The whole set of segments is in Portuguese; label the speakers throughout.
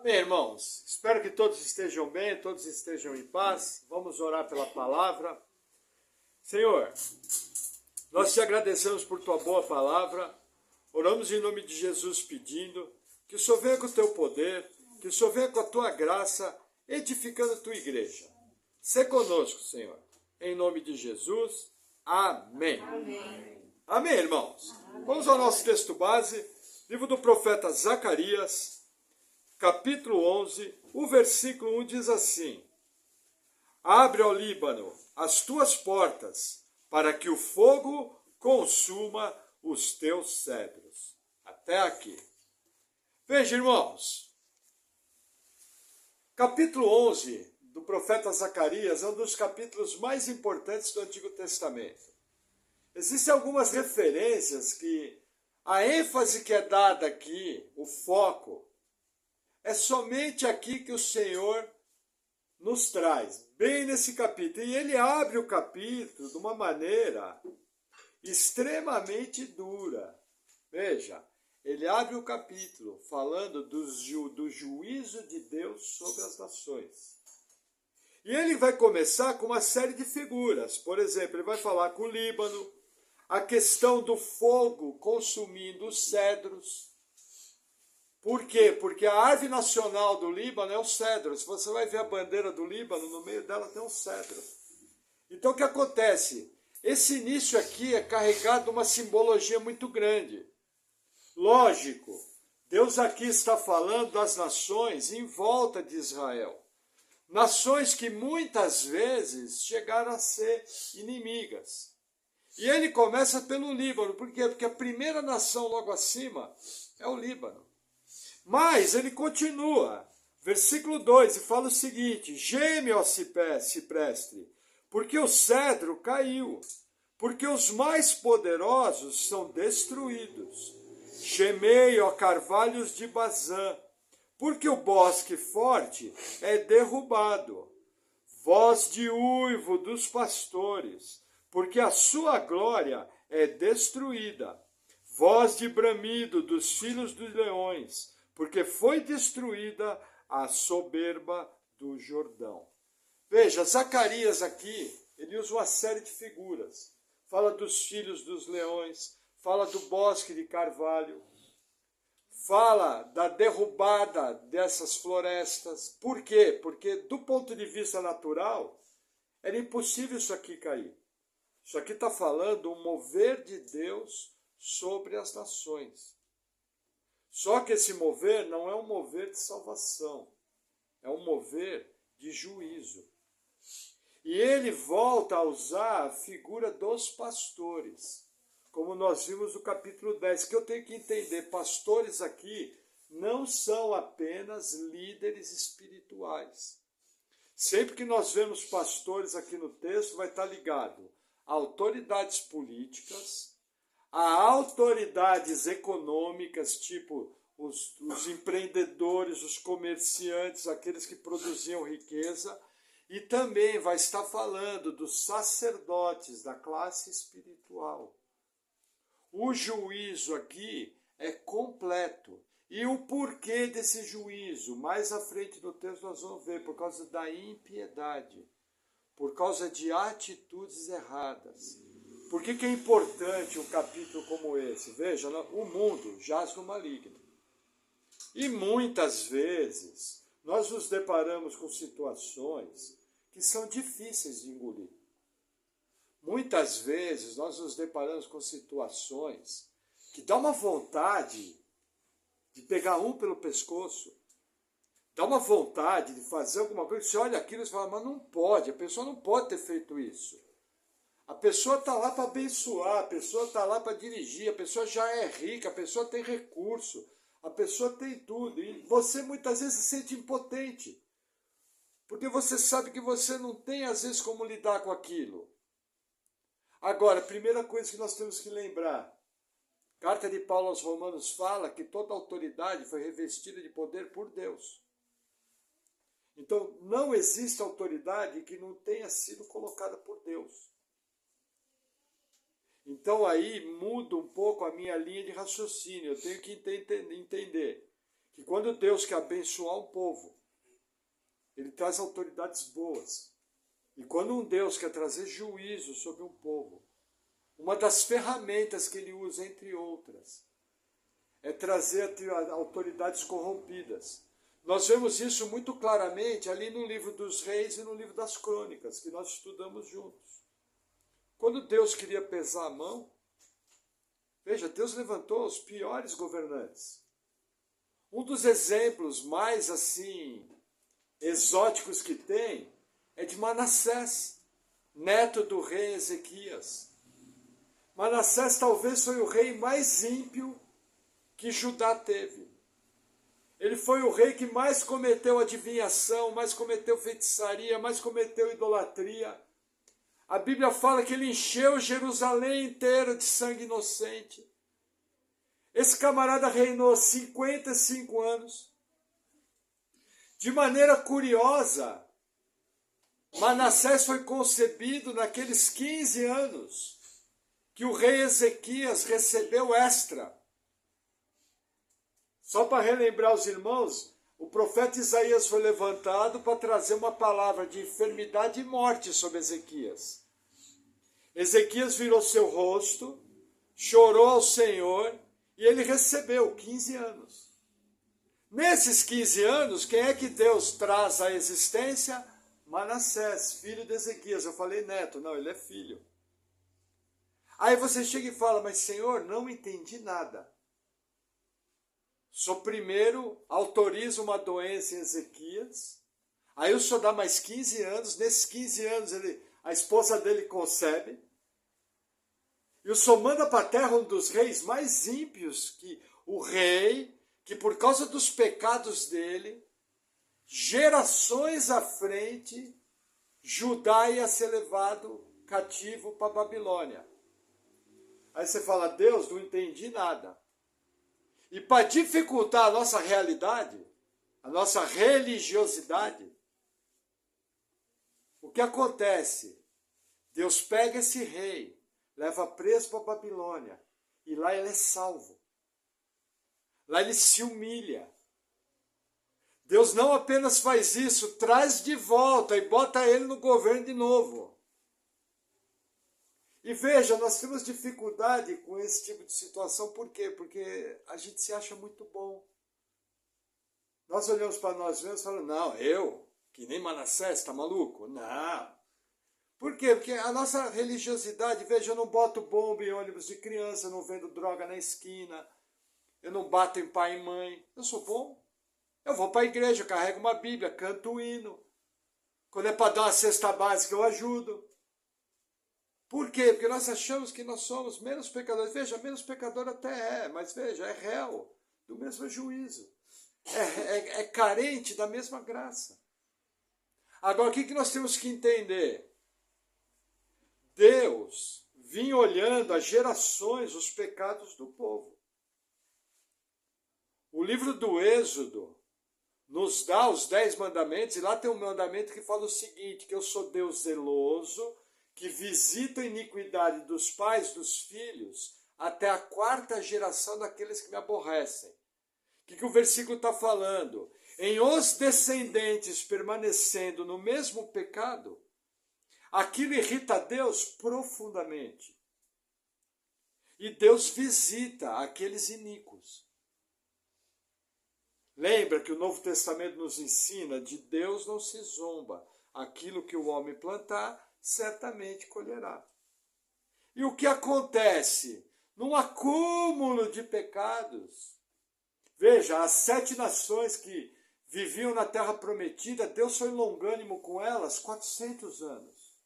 Speaker 1: Amém, irmãos? Espero que todos estejam bem, todos estejam em paz. Vamos orar pela palavra. Senhor, nós te agradecemos por tua boa palavra. Oramos em nome de Jesus pedindo que o Senhor venha com o teu poder, que o Senhor venha com a tua graça, edificando a tua igreja. Sê conosco, Senhor. Em nome de Jesus. Amém. Amém, Amém, irmãos? Vamos ao nosso texto base, livro do profeta Zacarias, capítulo 11, o versículo 1 diz assim: Abre, ó Líbano, as tuas portas, para que o fogo consuma os teus cedros. Até aqui. Veja, irmãos, capítulo 11 do profeta Zacarias é um dos capítulos mais importantes do Antigo Testamento. Existem algumas referências que a ênfase que é dada aqui, o foco, é somente aqui que o Senhor nos traz, bem nesse capítulo. E ele abre o capítulo de uma maneira extremamente dura. Veja, ele abre o capítulo falando do juízo de Deus sobre as nações. E ele vai começar com uma série de figuras. Por exemplo, ele vai falar com o Líbano, a questão do fogo consumindo os cedros. Por quê? Porque a árvore nacional do Líbano é o cedro. Se você vai ver a bandeira do Líbano, no meio dela tem um cedro. Então o que acontece? Esse início aqui é carregado de uma simbologia muito grande. Lógico, Deus aqui está falando das nações em volta de Israel. Nações que muitas vezes chegaram a ser inimigas. E ele começa pelo Líbano. Por quê? Porque a primeira nação logo acima é o Líbano. Mas ele continua, versículo 2, e fala o seguinte: Geme, ó cipreste, porque o cedro caiu, porque os mais poderosos são destruídos. Gemei, ó carvalhos de Bazã, porque o bosque forte é derrubado. Voz de uivo dos pastores, porque a sua glória é destruída. Voz de bramido dos filhos dos leões, porque foi destruída a soberba do Jordão. Veja, Zacarias aqui, ele usa uma série de figuras. Fala dos filhos dos leões, fala do bosque de carvalho, fala da derrubada dessas florestas. Por quê? Porque do ponto de vista natural, era impossível isso aqui cair. Isso aqui está falando o mover de Deus sobre as nações. Só que esse mover não é um mover de salvação, é um mover de juízo. E ele volta a usar a figura dos pastores, como nós vimos no capítulo 10, que eu tenho que entender, pastores aqui não são apenas líderes espirituais. Sempre que nós vemos pastores aqui no texto, vai estar ligado a autoridades políticas, a autoridades econômicas, tipo os empreendedores, os comerciantes, aqueles que produziam riqueza, e também vai estar falando dos sacerdotes da classe espiritual. O juízo aqui é completo. E o porquê desse juízo? Mais à frente do texto nós vamos ver, por causa da impiedade, por causa de atitudes erradas. Por que é importante um capítulo como esse? Veja, o mundo jaz no maligno. E muitas vezes nós nos deparamos com situações que são difíceis de engolir. Muitas vezes nós nos deparamos com situações que dá uma vontade de pegar um pelo pescoço, dá uma vontade de fazer alguma coisa, você olha aquilo e fala, mas não pode, a pessoa não pode ter feito isso. A pessoa está lá para abençoar, a pessoa está lá para dirigir, a pessoa já é rica, a pessoa tem recurso, a pessoa tem tudo. E você muitas vezes se sente impotente, porque você sabe que você não tem às vezes como lidar com aquilo. Agora, a primeira coisa que nós temos que lembrar, a carta de Paulo aos Romanos fala que toda autoridade foi revestida de poder por Deus. Então, não existe autoridade que não tenha sido colocada por Deus. Então aí muda um pouco a minha linha de raciocínio. Eu tenho que entender que quando Deus quer abençoar um povo, ele traz autoridades boas. E quando um Deus quer trazer juízo sobre um povo, uma das ferramentas que ele usa, entre outras, é trazer autoridades corrompidas. Nós vemos isso muito claramente ali no livro dos Reis e no livro das Crônicas, que nós estudamos juntos. Quando Deus queria pesar a mão, veja, Deus levantou os piores governantes. Um dos exemplos mais assim exóticos que tem é de Manassés, neto do rei Ezequias. Manassés talvez foi o rei mais ímpio que Judá teve. Ele foi o rei que mais cometeu adivinhação, mais cometeu feitiçaria, mais cometeu idolatria. A Bíblia fala que ele encheu Jerusalém inteira de sangue inocente. Esse camarada reinou 55 anos. De maneira curiosa, Manassés foi concebido naqueles 15 anos que o rei Ezequias recebeu extra. Só para relembrar os irmãos, o profeta Isaías foi levantado para trazer uma palavra de enfermidade e morte sobre Ezequias. Ezequias virou seu rosto, chorou ao Senhor e ele recebeu 15 anos. Nesses 15 anos, quem é que Deus traz à existência? Manassés, filho de Ezequias. Eu falei neto, não, ele é filho. Aí você chega e fala, mas Senhor, não entendi nada. Só primeiro autoriza uma doença em Ezequias, aí o Senhor dá mais 15 anos, nesses 15 anos a esposa dele concebe, e o Senhor manda para a terra um dos reis mais ímpios, que o rei, que por causa dos pecados dele, gerações à frente, Judá ia ser levado cativo para a Babilônia. Aí você fala, Deus, não entendi nada. E para dificultar a nossa realidade, a nossa religiosidade, o que acontece? Deus pega esse rei, leva preso para a Babilônia, e lá ele é salvo. Lá ele se humilha. Deus não apenas faz isso, traz de volta e bota ele no governo de novo. E veja, nós temos dificuldade com esse tipo de situação, por quê? Porque a gente se acha muito bom. Nós olhamos para nós mesmos e falamos, não, eu, que nem Manassés, está maluco? Não. Por quê? Porque a nossa religiosidade, veja, eu não boto bomba em ônibus de criança, eu não vendo droga na esquina, eu não bato em pai e mãe, eu sou bom. Eu vou para a igreja, eu carrego uma Bíblia, canto o hino. Quando é para dar uma cesta básica, eu ajudo. Por quê? Porque nós achamos que nós somos menos pecadores. Veja, menos pecador até é, mas veja, é réu do mesmo juízo. É carente da mesma graça. Agora, o que nós temos que entender? Deus vinha olhando as gerações, os pecados do povo. O livro do Êxodo nos dá os 10 mandamentos, e lá tem um mandamento que fala o seguinte, que eu sou Deus zeloso, que visita a iniquidade dos pais dos filhos até a 4ª geração daqueles que me aborrecem. O que o versículo está falando? Em os descendentes permanecendo no mesmo pecado, aquilo irrita Deus profundamente. E Deus visita aqueles iníquos. Lembra que o Novo Testamento nos ensina, de Deus não se zomba. Aquilo que o homem plantar, certamente colherá. E o que acontece? Num acúmulo de pecados. Veja, as 7 nações que viviam na terra prometida, Deus foi longânimo com elas 400 anos.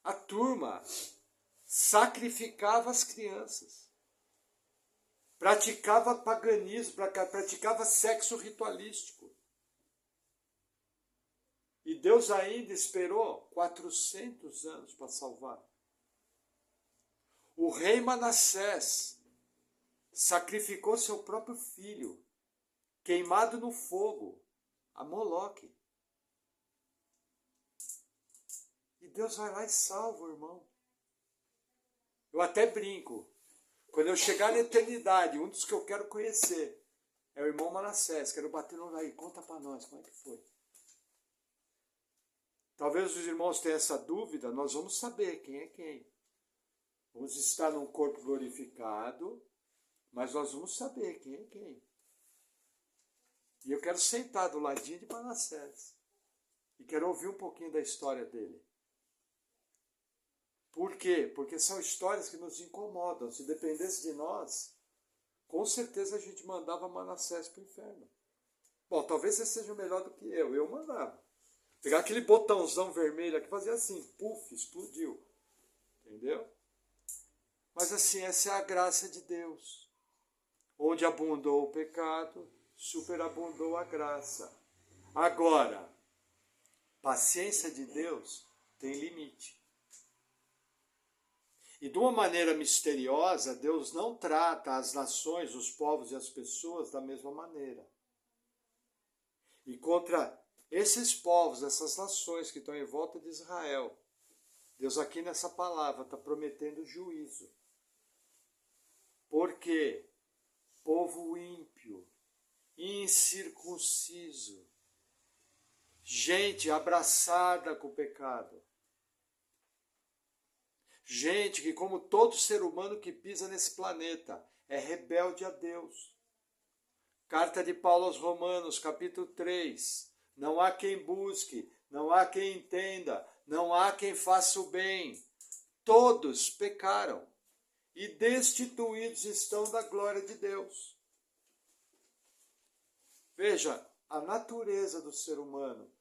Speaker 1: A turma sacrificava as crianças, praticava paganismo, praticava sexo ritualístico. E Deus ainda esperou 400 anos para salvar. O rei Manassés sacrificou seu próprio filho, queimado no fogo, a Moloque. E Deus vai lá e salva o irmão. Eu até brinco. Quando eu chegar na eternidade, um dos que eu quero conhecer é o irmão Manassés. Quero bater no aí, conta para nós como é que foi. Talvez os irmãos tenham essa dúvida, nós vamos saber quem é quem. Vamos estar num corpo glorificado, mas nós vamos saber quem é quem. E eu quero sentar do ladinho de Manassés. E quero ouvir um pouquinho da história dele. Por quê? Porque são histórias que nos incomodam. Se dependesse de nós, com certeza a gente mandava Manassés para o inferno. Bom, talvez você seja melhor do que eu mandava. Pegar aquele botãozão vermelho aqui, fazia assim, puf, explodiu. Entendeu? Mas assim, essa é a graça de Deus. Onde abundou o pecado, superabundou a graça. Agora, paciência de Deus tem limite. E de uma maneira misteriosa, Deus não trata as nações, os povos e as pessoas da mesma maneira. E contra esses povos, essas nações que estão em volta de Israel, Deus aqui nessa palavra está prometendo juízo. Porque povo ímpio, incircunciso, gente abraçada com o pecado, gente que, como todo ser humano que pisa nesse planeta, é rebelde a Deus. Carta de Paulo aos Romanos, capítulo 3. Não há quem busque, não há quem entenda, não há quem faça o bem. Todos pecaram e destituídos estão da glória de Deus. Veja, a natureza do ser humano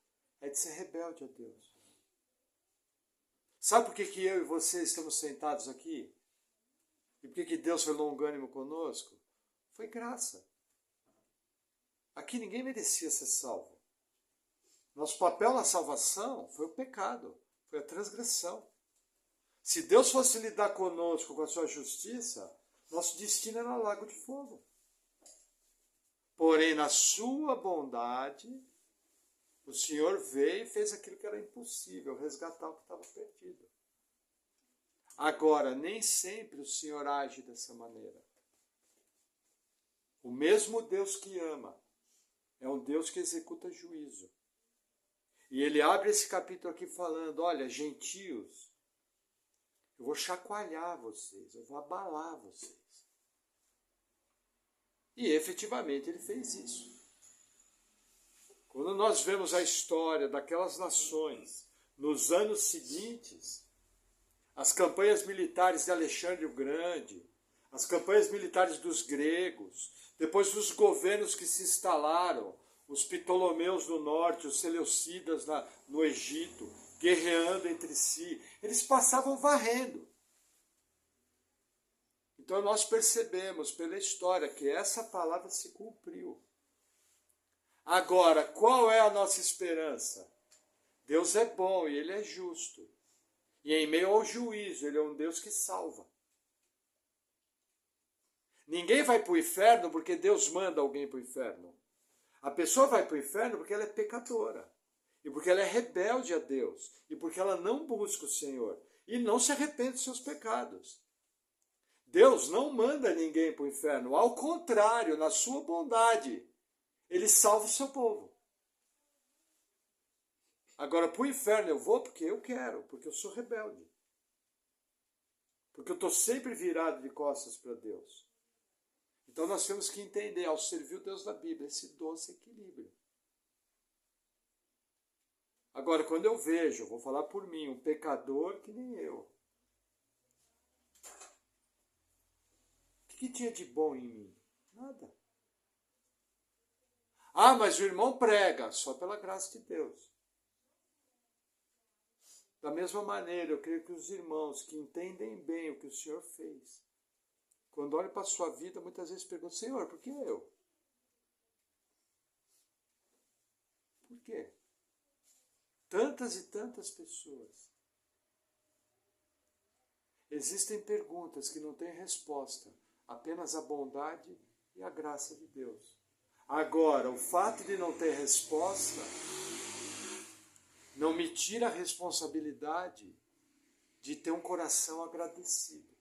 Speaker 1: é de ser rebelde a Deus. Sabe por que eu e você estamos sentados aqui? E por que Deus foi longânimo conosco? Foi graça. Aqui ninguém merecia ser salvo. Nosso papel na salvação foi o pecado, foi a transgressão. Se Deus fosse lidar conosco com a sua justiça, nosso destino era lago de fogo. Porém, na sua bondade, o Senhor veio e fez aquilo que era impossível, resgatar o que estava perdido. Agora, nem sempre o Senhor age dessa maneira. O mesmo Deus que ama é um Deus que executa juízo. E ele abre esse capítulo aqui falando, olha, gentios, eu vou chacoalhar vocês, eu vou abalar vocês. E efetivamente ele fez isso. Quando nós vemos a história daquelas nações, nos anos seguintes, as campanhas militares de Alexandre o Grande, as campanhas militares dos gregos, depois os governos que se instalaram, os Ptolomeus no norte, os Seleucidas no Egito, guerreando entre si, eles passavam varrendo. Então nós percebemos pela história que essa palavra se cumpriu. Agora, qual é a nossa esperança? Deus é bom e Ele é justo. E em meio ao juízo, Ele é um Deus que salva. Ninguém vai para o inferno porque Deus manda alguém para o inferno. A pessoa vai para o inferno porque ela é pecadora. E porque ela é rebelde a Deus. E porque ela não busca o Senhor. E não se arrepende dos seus pecados. Deus não manda ninguém para o inferno. Ao contrário, na sua bondade, Ele salva o seu povo. Agora, para o inferno eu vou porque eu quero, porque eu sou rebelde. Porque eu estou sempre virado de costas para Deus. Então nós temos que entender, ao servir o Deus da Bíblia, esse doce equilíbrio. Agora, quando eu vejo, vou falar por mim, um pecador que nem eu. O que tinha de bom em mim? Nada. Ah, mas o irmão prega, só pela graça de Deus. Da mesma maneira, eu creio que os irmãos que entendem bem o que o Senhor fez, quando olham para a sua vida, muitas vezes perguntam, Senhor, por que eu? Por quê? Tantas e tantas pessoas. Existem perguntas que não têm resposta, apenas a bondade e a graça de Deus. Agora, o fato de não ter resposta não me tira a responsabilidade de ter um coração agradecido.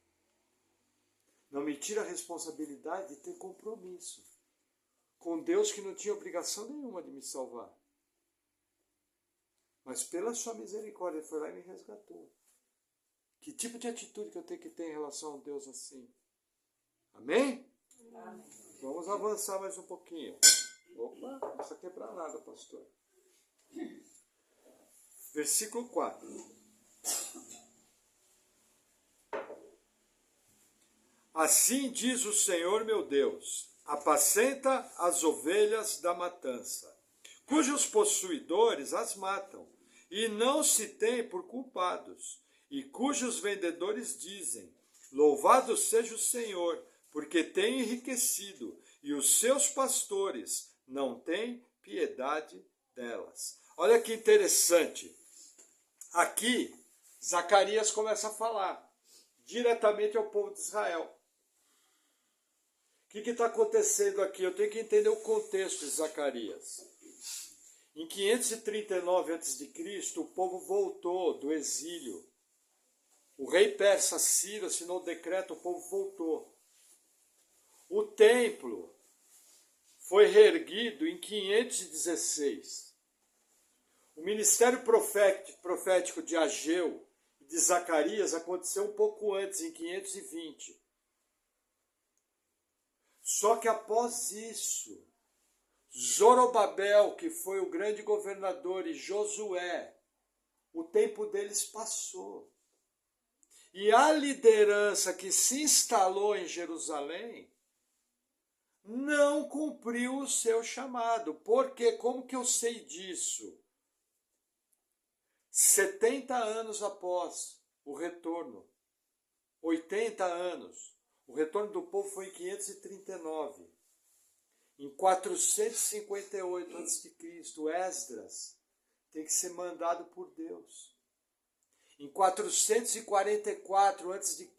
Speaker 1: Não me tira a responsabilidade de ter compromisso com Deus que não tinha obrigação nenhuma de me salvar. Mas pela sua misericórdia ele foi lá e me resgatou. Que tipo de atitude que eu tenho que ter em relação a um Deus assim? Amém? Amém. Vamos avançar mais um pouquinho. Opa, não precisa quebrar nada, pastor. Versículo 4. Assim diz o Senhor meu Deus: apacenta as ovelhas da matança, cujos possuidores as matam, e não se têm por culpados, e cujos vendedores dizem: louvado seja o Senhor, porque tem enriquecido, e os seus pastores não têm piedade delas. Olha que interessante. Aqui, Zacarias começa a falar diretamente ao povo de Israel. O que está acontecendo aqui? Eu tenho que entender o contexto de Zacarias. Em 539 a.C., o povo voltou do exílio. O rei persa Ciro assinou o decreto, o povo voltou. O templo foi reerguido em 516. O ministério profético de Ageu e de Zacarias aconteceu um pouco antes, em 520. Só que após isso, Zorobabel, que foi o grande governador, e Josué, o tempo deles passou. E a liderança que se instalou em Jerusalém não cumpriu o seu chamado. Porque, como que eu sei disso? 70 anos após o retorno, 80 anos, o retorno do povo foi em 539. Em 458 a.C., Esdras tem que ser mandado por Deus. Em 444 a.C.,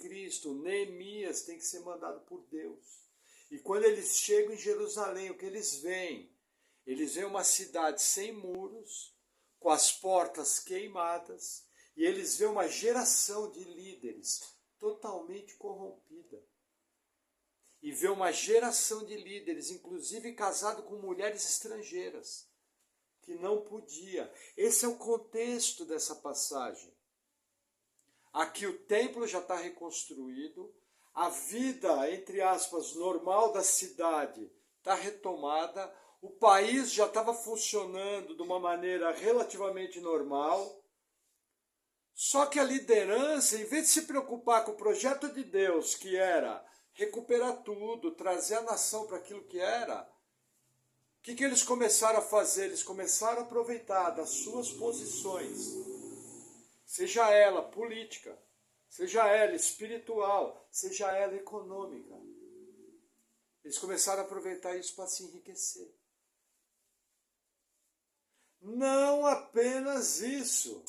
Speaker 1: Neemias tem que ser mandado por Deus. E quando eles chegam em Jerusalém, o que eles veem? Eles veem uma cidade sem muros, com as portas queimadas, e eles veem uma geração de líderes totalmente corrompida. E vê uma geração de líderes, inclusive casado com mulheres estrangeiras, que não podia. Esse é o contexto dessa passagem. Aqui o templo já está reconstruído, a vida, entre aspas, normal da cidade está retomada, o país já estava funcionando de uma maneira relativamente normal. Só que a liderança, em vez de se preocupar com o projeto de Deus, que era recuperar tudo, trazer a nação para aquilo que era, o que eles começaram a fazer? Eles começaram a aproveitar das suas posições, seja ela política, seja ela espiritual, seja ela econômica. Eles começaram a aproveitar isso para se enriquecer. Não apenas isso.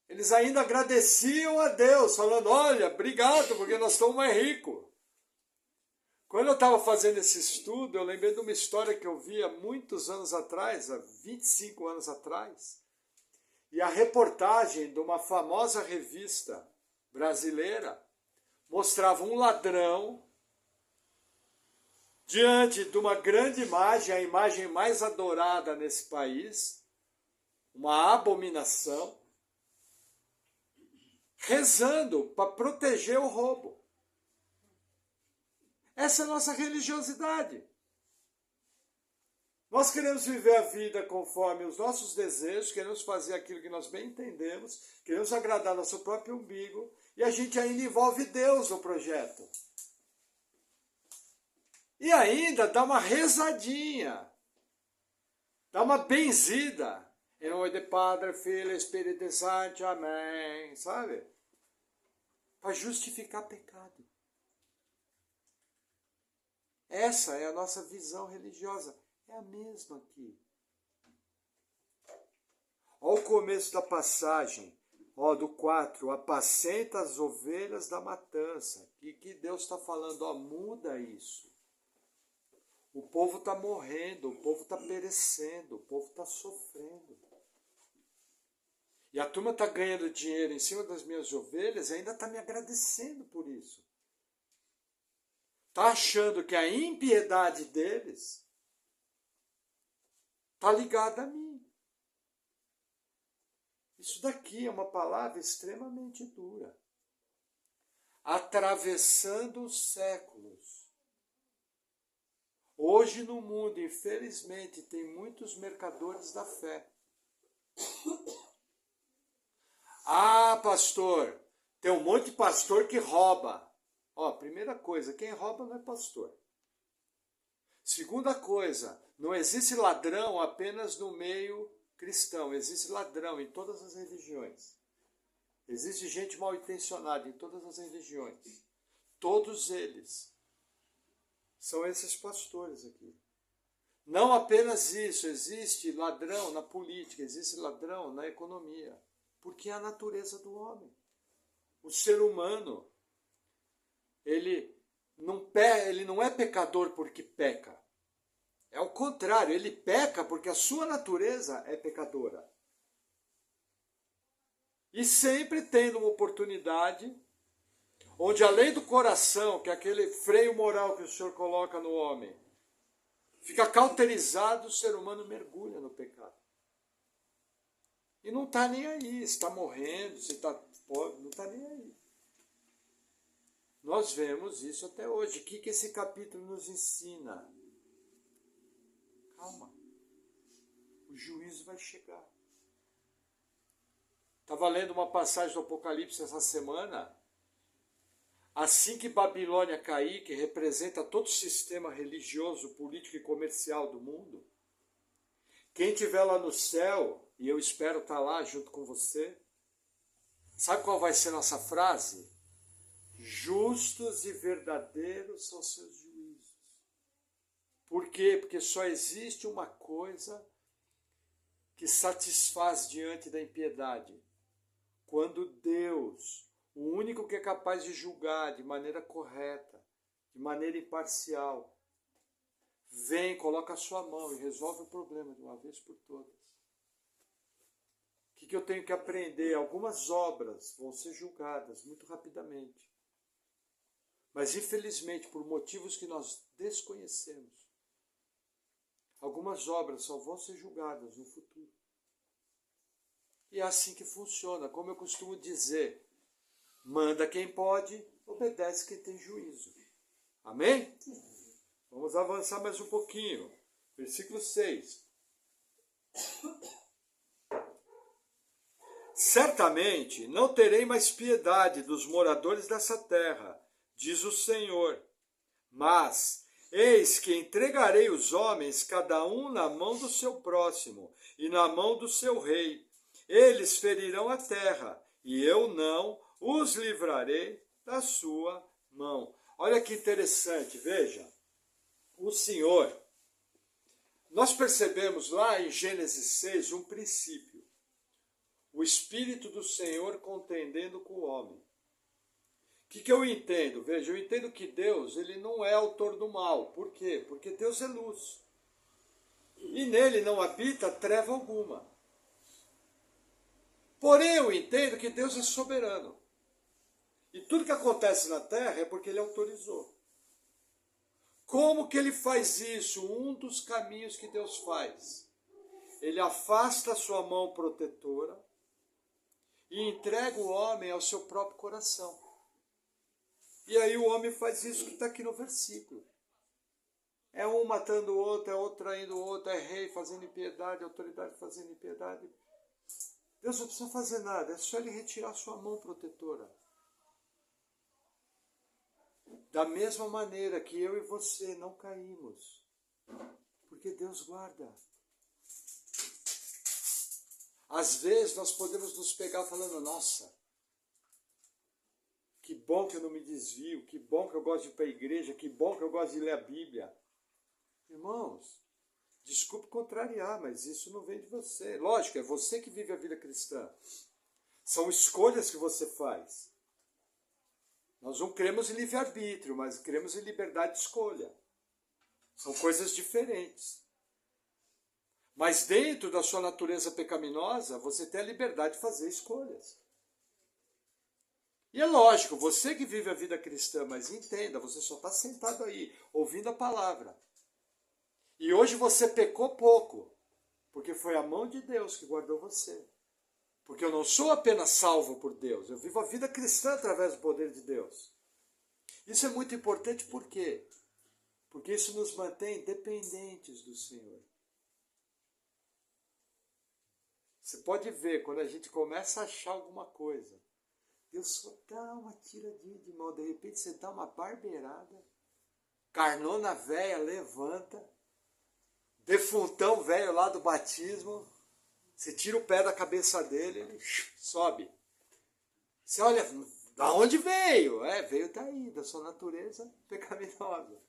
Speaker 1: Eles ainda agradeciam a Deus, falando, olha, obrigado, porque nós estamos mais ricos. Quando eu estava fazendo esse estudo, eu lembrei de uma história que eu vi há muitos anos atrás, há 25 anos atrás, e a reportagem de uma famosa revista brasileira mostrava um ladrão diante de uma grande imagem, a imagem mais adorada nesse país, uma abominação, rezando para proteger o roubo. Essa é a nossa religiosidade. Nós queremos viver a vida conforme os nossos desejos, queremos fazer aquilo que nós bem entendemos, queremos agradar nosso próprio umbigo, e a gente ainda envolve Deus no projeto. E ainda dá uma rezadinha, dá uma benzida. Em nome de Padre, Filho e Espírito Santo, amém. Sabe? Para justificar pecado. Essa é a nossa visão religiosa. É a mesma aqui. Olha o começo da passagem, do 4. Apacenta as ovelhas da matança. Que Deus está falando, muda isso. O povo está morrendo, o povo está perecendo, o povo está sofrendo. E a turma está ganhando dinheiro em cima das minhas ovelhas e ainda está me agradecendo por isso. está achando que a impiedade deles está ligada a mim. Isso daqui é uma palavra extremamente dura. Atravessando os séculos. Hoje no mundo, infelizmente, tem muitos mercadores da fé. Ah, pastor, tem um monte de pastor que rouba. Ó, primeira coisa, quem rouba não é pastor. Segunda coisa, não existe ladrão apenas no meio cristão, existe ladrão em todas as religiões. Existe gente mal intencionada em todas as religiões. Todos eles são esses pastores aqui. Não apenas isso, existe ladrão na política, existe ladrão na economia. Porque é a natureza do homem. O ser humano, ele não é pecador porque peca. É o contrário, ele peca porque a sua natureza é pecadora. E sempre tendo uma oportunidade, onde além do coração, que é aquele freio moral que o Senhor coloca no homem, fica cauterizado, o ser humano mergulha no pecado. E não está nem aí, se está morrendo, se está pobre, não está nem aí. Nós vemos isso até hoje. O que esse capítulo nos ensina? Calma. O juízo vai chegar. Estava lendo uma passagem do Apocalipse essa semana. Assim que Babilônia cair, que representa todo o sistema religioso, político e comercial do mundo, quem estiver lá no céu, e eu espero estar lá junto com você, sabe qual vai ser nossa frase? Justos e verdadeiros são seus juízos. Por quê? Porque só existe uma coisa que satisfaz diante da impiedade. Quando Deus, o único que é capaz de julgar de maneira correta, de maneira imparcial, vem, coloca a sua mão e resolve o problema de uma vez por todas. O que eu tenho que aprender? Algumas obras vão ser julgadas muito rapidamente. Mas, infelizmente, por motivos que nós desconhecemos, algumas obras só vão ser julgadas no futuro. E é assim que funciona. Como eu costumo dizer, manda quem pode, obedece quem tem juízo. Amém? Vamos avançar mais um pouquinho. Versículo 6. Certamente não terei mais piedade dos moradores dessa terra, diz o Senhor. Mas eis que entregarei os homens, cada um na mão do seu próximo e na mão do seu rei. Eles ferirão a terra, e eu não os livrarei da sua mão. Olha que interessante, veja. O Senhor, nós percebemos lá em Gênesis 6 um princípio. O Espírito do Senhor contendendo com o homem. O que eu entendo? Veja, eu entendo que Deus ele não é autor do mal. Por quê? Porque Deus é luz. E nele não habita treva alguma. Porém, eu entendo que Deus é soberano. E tudo que acontece na terra é porque ele autorizou. Como que ele faz isso? Um dos caminhos que Deus faz. Ele afasta a sua mão protetora e entrega o homem ao seu próprio coração. E aí o homem faz isso que está aqui no versículo. É um matando o outro, é outro traindo o outro, é rei fazendo impiedade, autoridade fazendo impiedade. Deus não precisa fazer nada, é só ele retirar a sua mão protetora. Da mesma maneira que eu e você não caímos. Porque Deus guarda. Às vezes nós podemos nos pegar falando, nossa, que bom que eu não me desvio, que bom que eu gosto de ir para a igreja, que bom que eu gosto de ler a Bíblia. Irmãos, desculpe contrariar, mas isso não vem de você. Lógico, é você que vive a vida cristã. São escolhas que você faz. Nós não cremos em livre-arbítrio, mas cremos em liberdade de escolha. São coisas diferentes. Mas dentro da sua natureza pecaminosa, você tem a liberdade de fazer escolhas. E é lógico, você que vive a vida cristã, mas entenda, você só está sentado aí, ouvindo a palavra. E hoje você pecou pouco, porque foi a mão de Deus que guardou você. Porque eu não sou apenas salvo por Deus, eu vivo a vida cristã através do poder de Deus. Isso é muito importante, por quê? Porque isso nos mantém dependentes do Senhor. Você pode ver, quando a gente começa a achar alguma coisa, Deus só dá uma tiradinha de mão, de repente você dá uma barbeirada, carnona velha levanta, defuntão velho lá do batismo, você tira o pé da cabeça dele, ele sobe. Você olha, da onde veio? Veio daí, da sua natureza pecaminosa.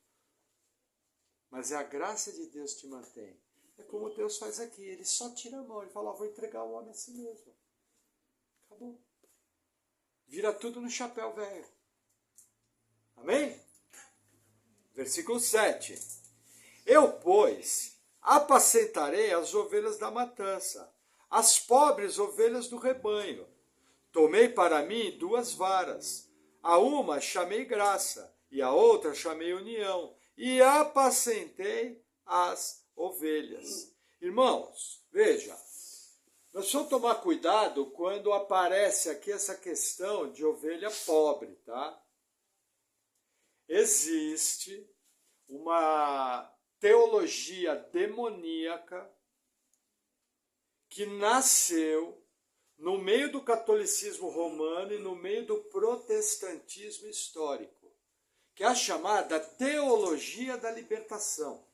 Speaker 1: Mas é a graça de Deus que te mantém. É como Deus faz aqui, ele só tira a mão, ele fala, vou entregar o homem a si mesmo. Acabou. Vira tudo no chapéu velho. Amém? Versículo 7. Eu, pois, apacentarei as ovelhas da matança, as pobres ovelhas do rebanho. Tomei para mim 2 varas. A uma chamei graça, e a outra chamei união, e apacentei as ovelhas. Irmãos, veja, nós precisamos tomar cuidado quando aparece aqui essa questão de ovelha pobre, tá? Existe uma teologia demoníaca que nasceu no meio do catolicismo romano e no meio do protestantismo histórico, que é a chamada teologia da libertação.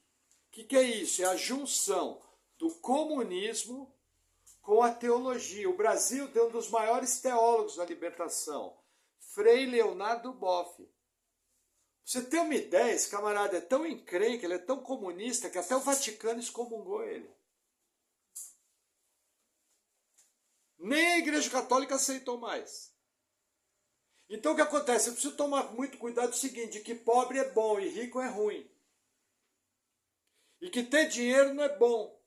Speaker 1: O que é isso? É a junção do comunismo com a teologia. O Brasil tem um dos maiores teólogos da libertação, Frei Leonardo Boff. Pra você ter uma ideia, esse camarada é tão encrenque, ele é tão comunista, que até o Vaticano excomungou ele. Nem a Igreja Católica aceitou mais. Então o que acontece? Eu preciso tomar muito cuidado, é o seguinte, que pobre é bom e rico é ruim. E que ter dinheiro não é bom.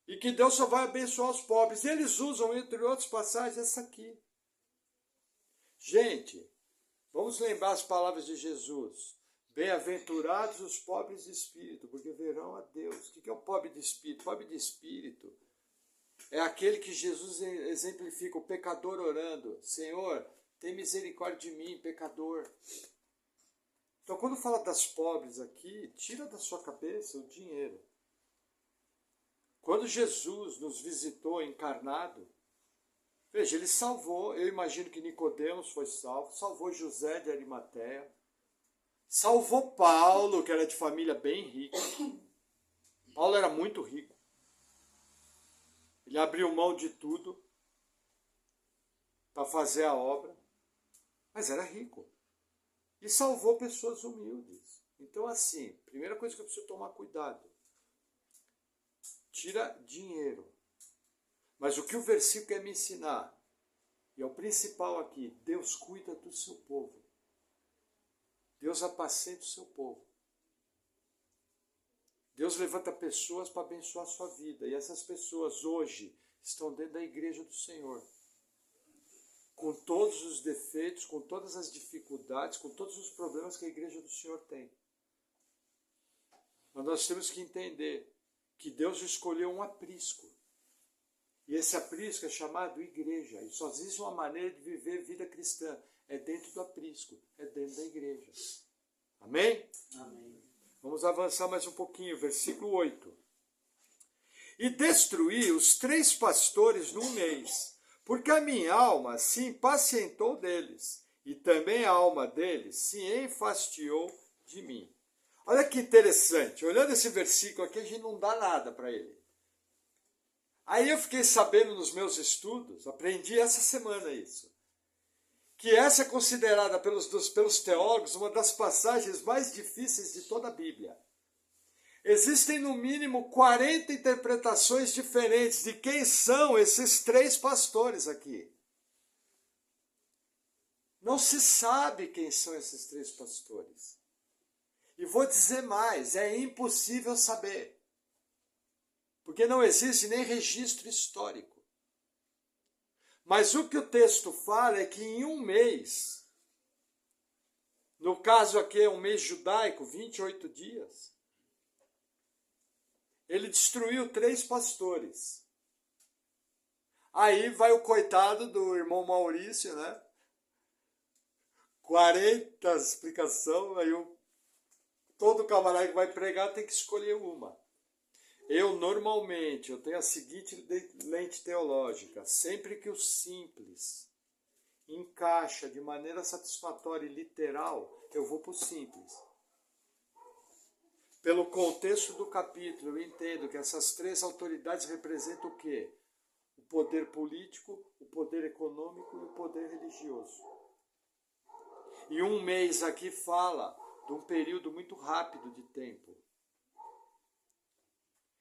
Speaker 1: E que Deus só vai abençoar os pobres. E eles usam, entre outras passagens, essa aqui. Gente, vamos lembrar as palavras de Jesus. Bem-aventurados os pobres de espírito, porque verão a Deus. O que é o pobre de espírito? Pobre de espírito é aquele que Jesus exemplifica, o pecador orando. Senhor, tem misericórdia de mim, pecador. Então, quando fala das pobres aqui, tira da sua cabeça o dinheiro. Quando Jesus nos visitou encarnado, veja, ele salvou, eu imagino que Nicodemos foi salvo, salvou José de Arimateia, salvou Paulo, que era de família bem rica. Paulo era muito rico. Ele abriu mão de tudo para fazer a obra, mas era rico. E salvou pessoas humildes. Então, assim, primeira coisa que eu preciso tomar cuidado. Tira dinheiro. Mas o que o versículo quer me ensinar, e é o principal aqui, Deus cuida do seu povo. Deus apacenta o seu povo. Deus levanta pessoas para abençoar a sua vida. E essas pessoas hoje estão dentro da igreja do Senhor. Com todos os defeitos, com todas as dificuldades, com todos os problemas que a igreja do Senhor tem. Mas nós temos que entender que Deus escolheu um aprisco. E esse aprisco é chamado igreja. E só existe uma maneira de viver vida cristã. É dentro do aprisco, é dentro da igreja. Amém?
Speaker 2: Amém.
Speaker 1: Vamos avançar mais um pouquinho, versículo 8. E destruí os 3 pastores num mês, porque a minha alma se impacientou deles, e também a alma deles se enfastiou de mim. Olha que interessante, olhando esse versículo aqui, a gente não dá nada para ele. Aí eu fiquei sabendo nos meus estudos, aprendi essa semana isso, que essa é considerada pelos teólogos uma das passagens mais difíceis de toda a Bíblia. Existem no mínimo 40 interpretações diferentes de quem são esses 3 pastores aqui. Não se sabe quem são esses 3 pastores. E vou dizer mais, é impossível saber. Porque não existe nem registro histórico. Mas o que o texto fala é que em um mês, no caso aqui é um mês judaico, 28 dias, ele destruiu 3 pastores. Aí vai o coitado do irmão Maurício, né? 40 explicação, aí todo camarada que vai pregar tem que escolher uma. Eu tenho a seguinte lente teológica: sempre que o simples encaixa de maneira satisfatória e literal, eu vou para o simples. Pelo contexto do capítulo, eu entendo que essas 3 autoridades representam o quê? O poder político, o poder econômico e o poder religioso. E um mês aqui fala de um período muito rápido de tempo.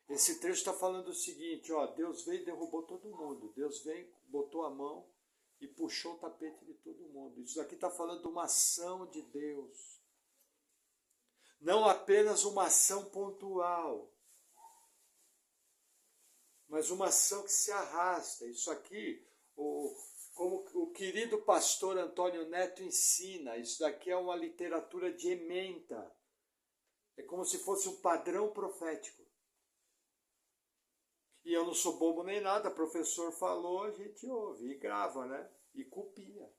Speaker 1: Esse trecho está falando o seguinte, ó, Deus veio e derrubou todo mundo. Deus veio, botou a mão e puxou o tapete de todo mundo. Isso aqui está falando de uma ação de Deus. Não apenas uma ação pontual, mas uma ação que se arrasta. Isso aqui, como o querido pastor Antônio Neto ensina, isso daqui é uma literatura de ementa. É como se fosse um padrão profético. E eu não sou bobo nem nada, o professor falou, a gente ouve e grava, né? E copia.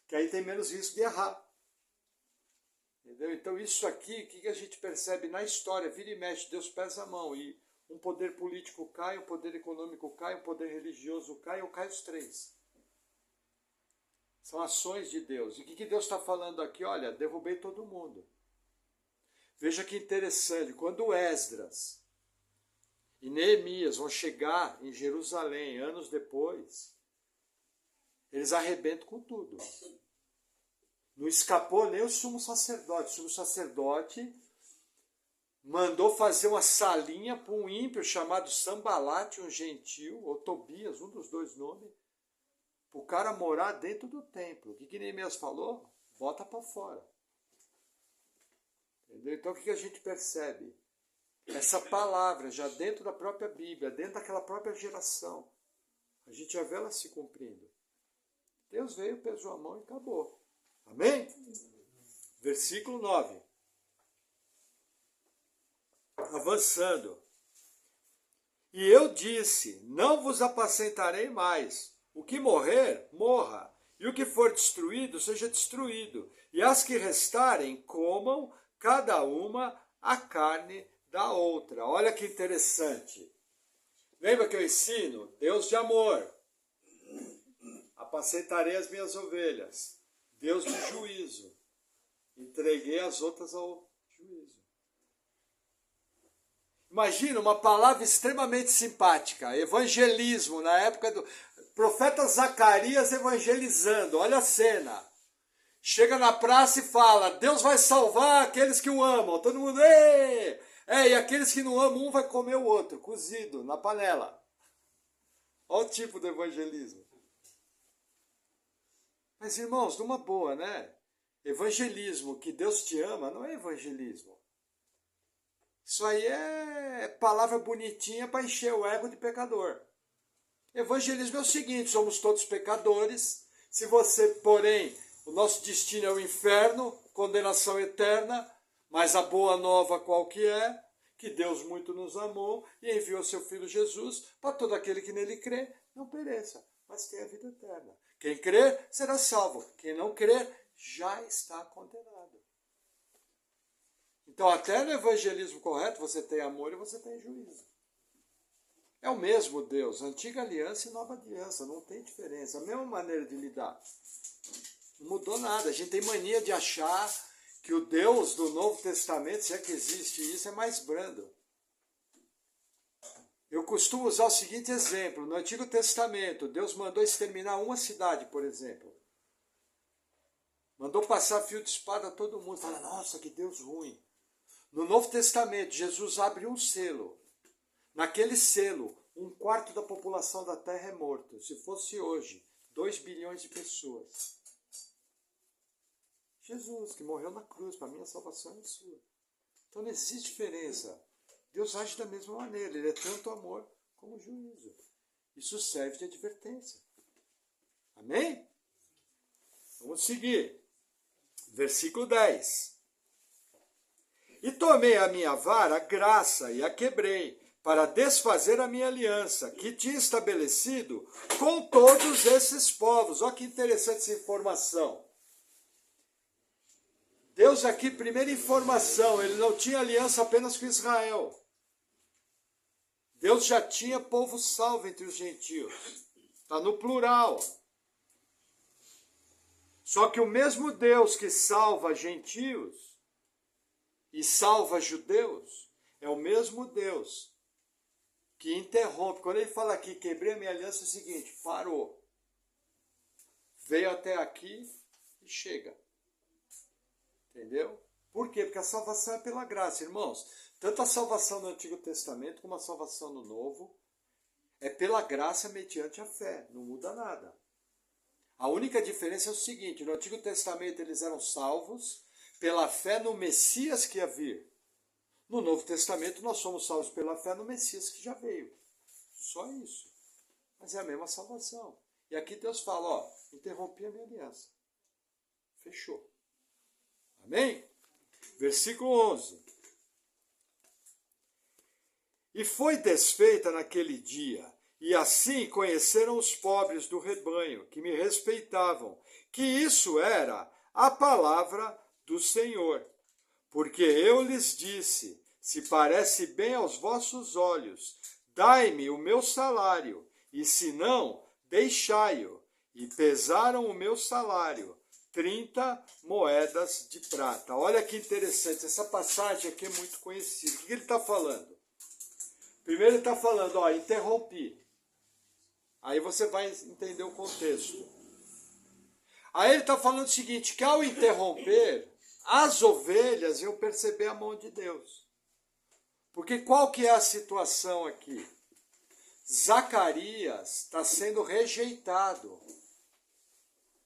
Speaker 1: Que aí tem menos risco de errar. Entendeu? Então isso aqui, o que a gente percebe na história? Vira e mexe, Deus pesa a mão e um poder político cai, um poder econômico cai, um poder religioso cai, ou cai os 3. São ações de Deus. E o que Deus está falando aqui? Olha, derrubei todo mundo. Veja que interessante, quando Esdras e Neemias vão chegar em Jerusalém anos depois, eles arrebentam com tudo. Não escapou nem o sumo sacerdote. O sumo sacerdote mandou fazer uma salinha para um ímpio chamado Sambalate, um gentil, ou Tobias, um dos 2 nomes, para o cara morar dentro do templo. O que Neemias falou? Bota para fora. Entendeu? Então o que a gente percebe? Essa palavra já dentro da própria Bíblia, dentro daquela própria geração, a gente já vê ela se cumprindo. Deus veio, pesou a mão e acabou. Amém? Versículo 9. Avançando. E eu disse, não vos apacentarei mais. O que morrer, morra. E o que for destruído, seja destruído. E as que restarem, comam cada uma a carne da outra. Olha que interessante. Lembra que eu ensino? Deus de amor. Apacentarei as minhas ovelhas. Deus de juízo. Entreguei as outras ao juízo. Imagina uma palavra extremamente simpática. Evangelismo, na época do profeta Zacarias evangelizando. Olha a cena. Chega na praça e fala, Deus vai salvar aqueles que o amam. Todo mundo, ê! E aqueles que não amam, um vai comer o outro, cozido, na panela. Olha o tipo de evangelismo. Mas, irmãos, numa boa, né? Evangelismo, que Deus te ama, não é evangelismo. Isso aí é palavra bonitinha para encher o ego de pecador. Evangelismo é o seguinte, somos todos pecadores. Se você, porém, o nosso destino é o inferno, condenação eterna, mas a boa nova qual que é? Que Deus muito nos amou e enviou seu Filho Jesus para todo aquele que nele crê, não pereça, mas tenha a vida eterna. Quem crer será salvo, quem não crer já está condenado. Então até no evangelismo correto você tem amor e você tem juízo. É o mesmo Deus, antiga aliança e nova aliança, não tem diferença, a mesma maneira de lidar. Não mudou nada, a gente tem mania de achar que o Deus do Novo Testamento, se é que existe isso, é mais brando. Eu costumo usar o seguinte exemplo. No Antigo Testamento, Deus mandou exterminar uma cidade, por exemplo. Mandou passar fio de espada a todo mundo. Fala, nossa, que Deus ruim. No Novo Testamento, Jesus abre um selo. Naquele selo, 1/4 da população da Terra é morta. Se fosse hoje, 2 bilhões de pessoas. Jesus, que morreu na cruz, para mim a salvação é sua. Então não existe diferença. Deus age da mesma maneira, ele é tanto amor como juízo. Isso serve de advertência. Amém? Vamos seguir. Versículo 10. E tomei a minha vara, graça, e a quebrei, para desfazer a minha aliança, que tinha estabelecido com todos esses povos. Olha que interessante essa informação. Deus aqui, primeira informação, ele não tinha aliança apenas com Israel. Deus já tinha povo salvo entre os gentios. Está no plural. Só que o mesmo Deus que salva gentios e salva judeus, é o mesmo Deus que interrompe. Quando ele fala aqui, quebrei a minha aliança, é o seguinte, parou. Veio até aqui e chega. Entendeu? Por quê? Porque a salvação é pela graça, irmãos. Tanto a salvação no Antigo Testamento como a salvação no Novo é pela graça mediante a fé. Não muda nada. A única diferença é o seguinte, no Antigo Testamento eles eram salvos pela fé no Messias que ia vir. No Novo Testamento nós somos salvos pela fé no Messias que já veio. Só isso. Mas é a mesma salvação. E aqui Deus fala, ó, interrompi a minha aliança. Fechou. Amém? Versículo 11. E foi desfeita naquele dia, e assim conheceram os pobres do rebanho, que me respeitavam, que isso era a palavra do Senhor. Porque eu lhes disse, se parece bem aos vossos olhos, dai-me o meu salário, e se não, deixai-o. E pesaram o meu salário, 30 moedas de prata. Olha que interessante, essa passagem aqui é muito conhecida. O que ele está falando? Primeiro ele está falando, ó, interrompi. Aí você vai entender o contexto. Aí ele está falando o seguinte, que ao interromper, as ovelhas iam perceber a mão de Deus. Porque qual que é a situação aqui? Zacarias está sendo rejeitado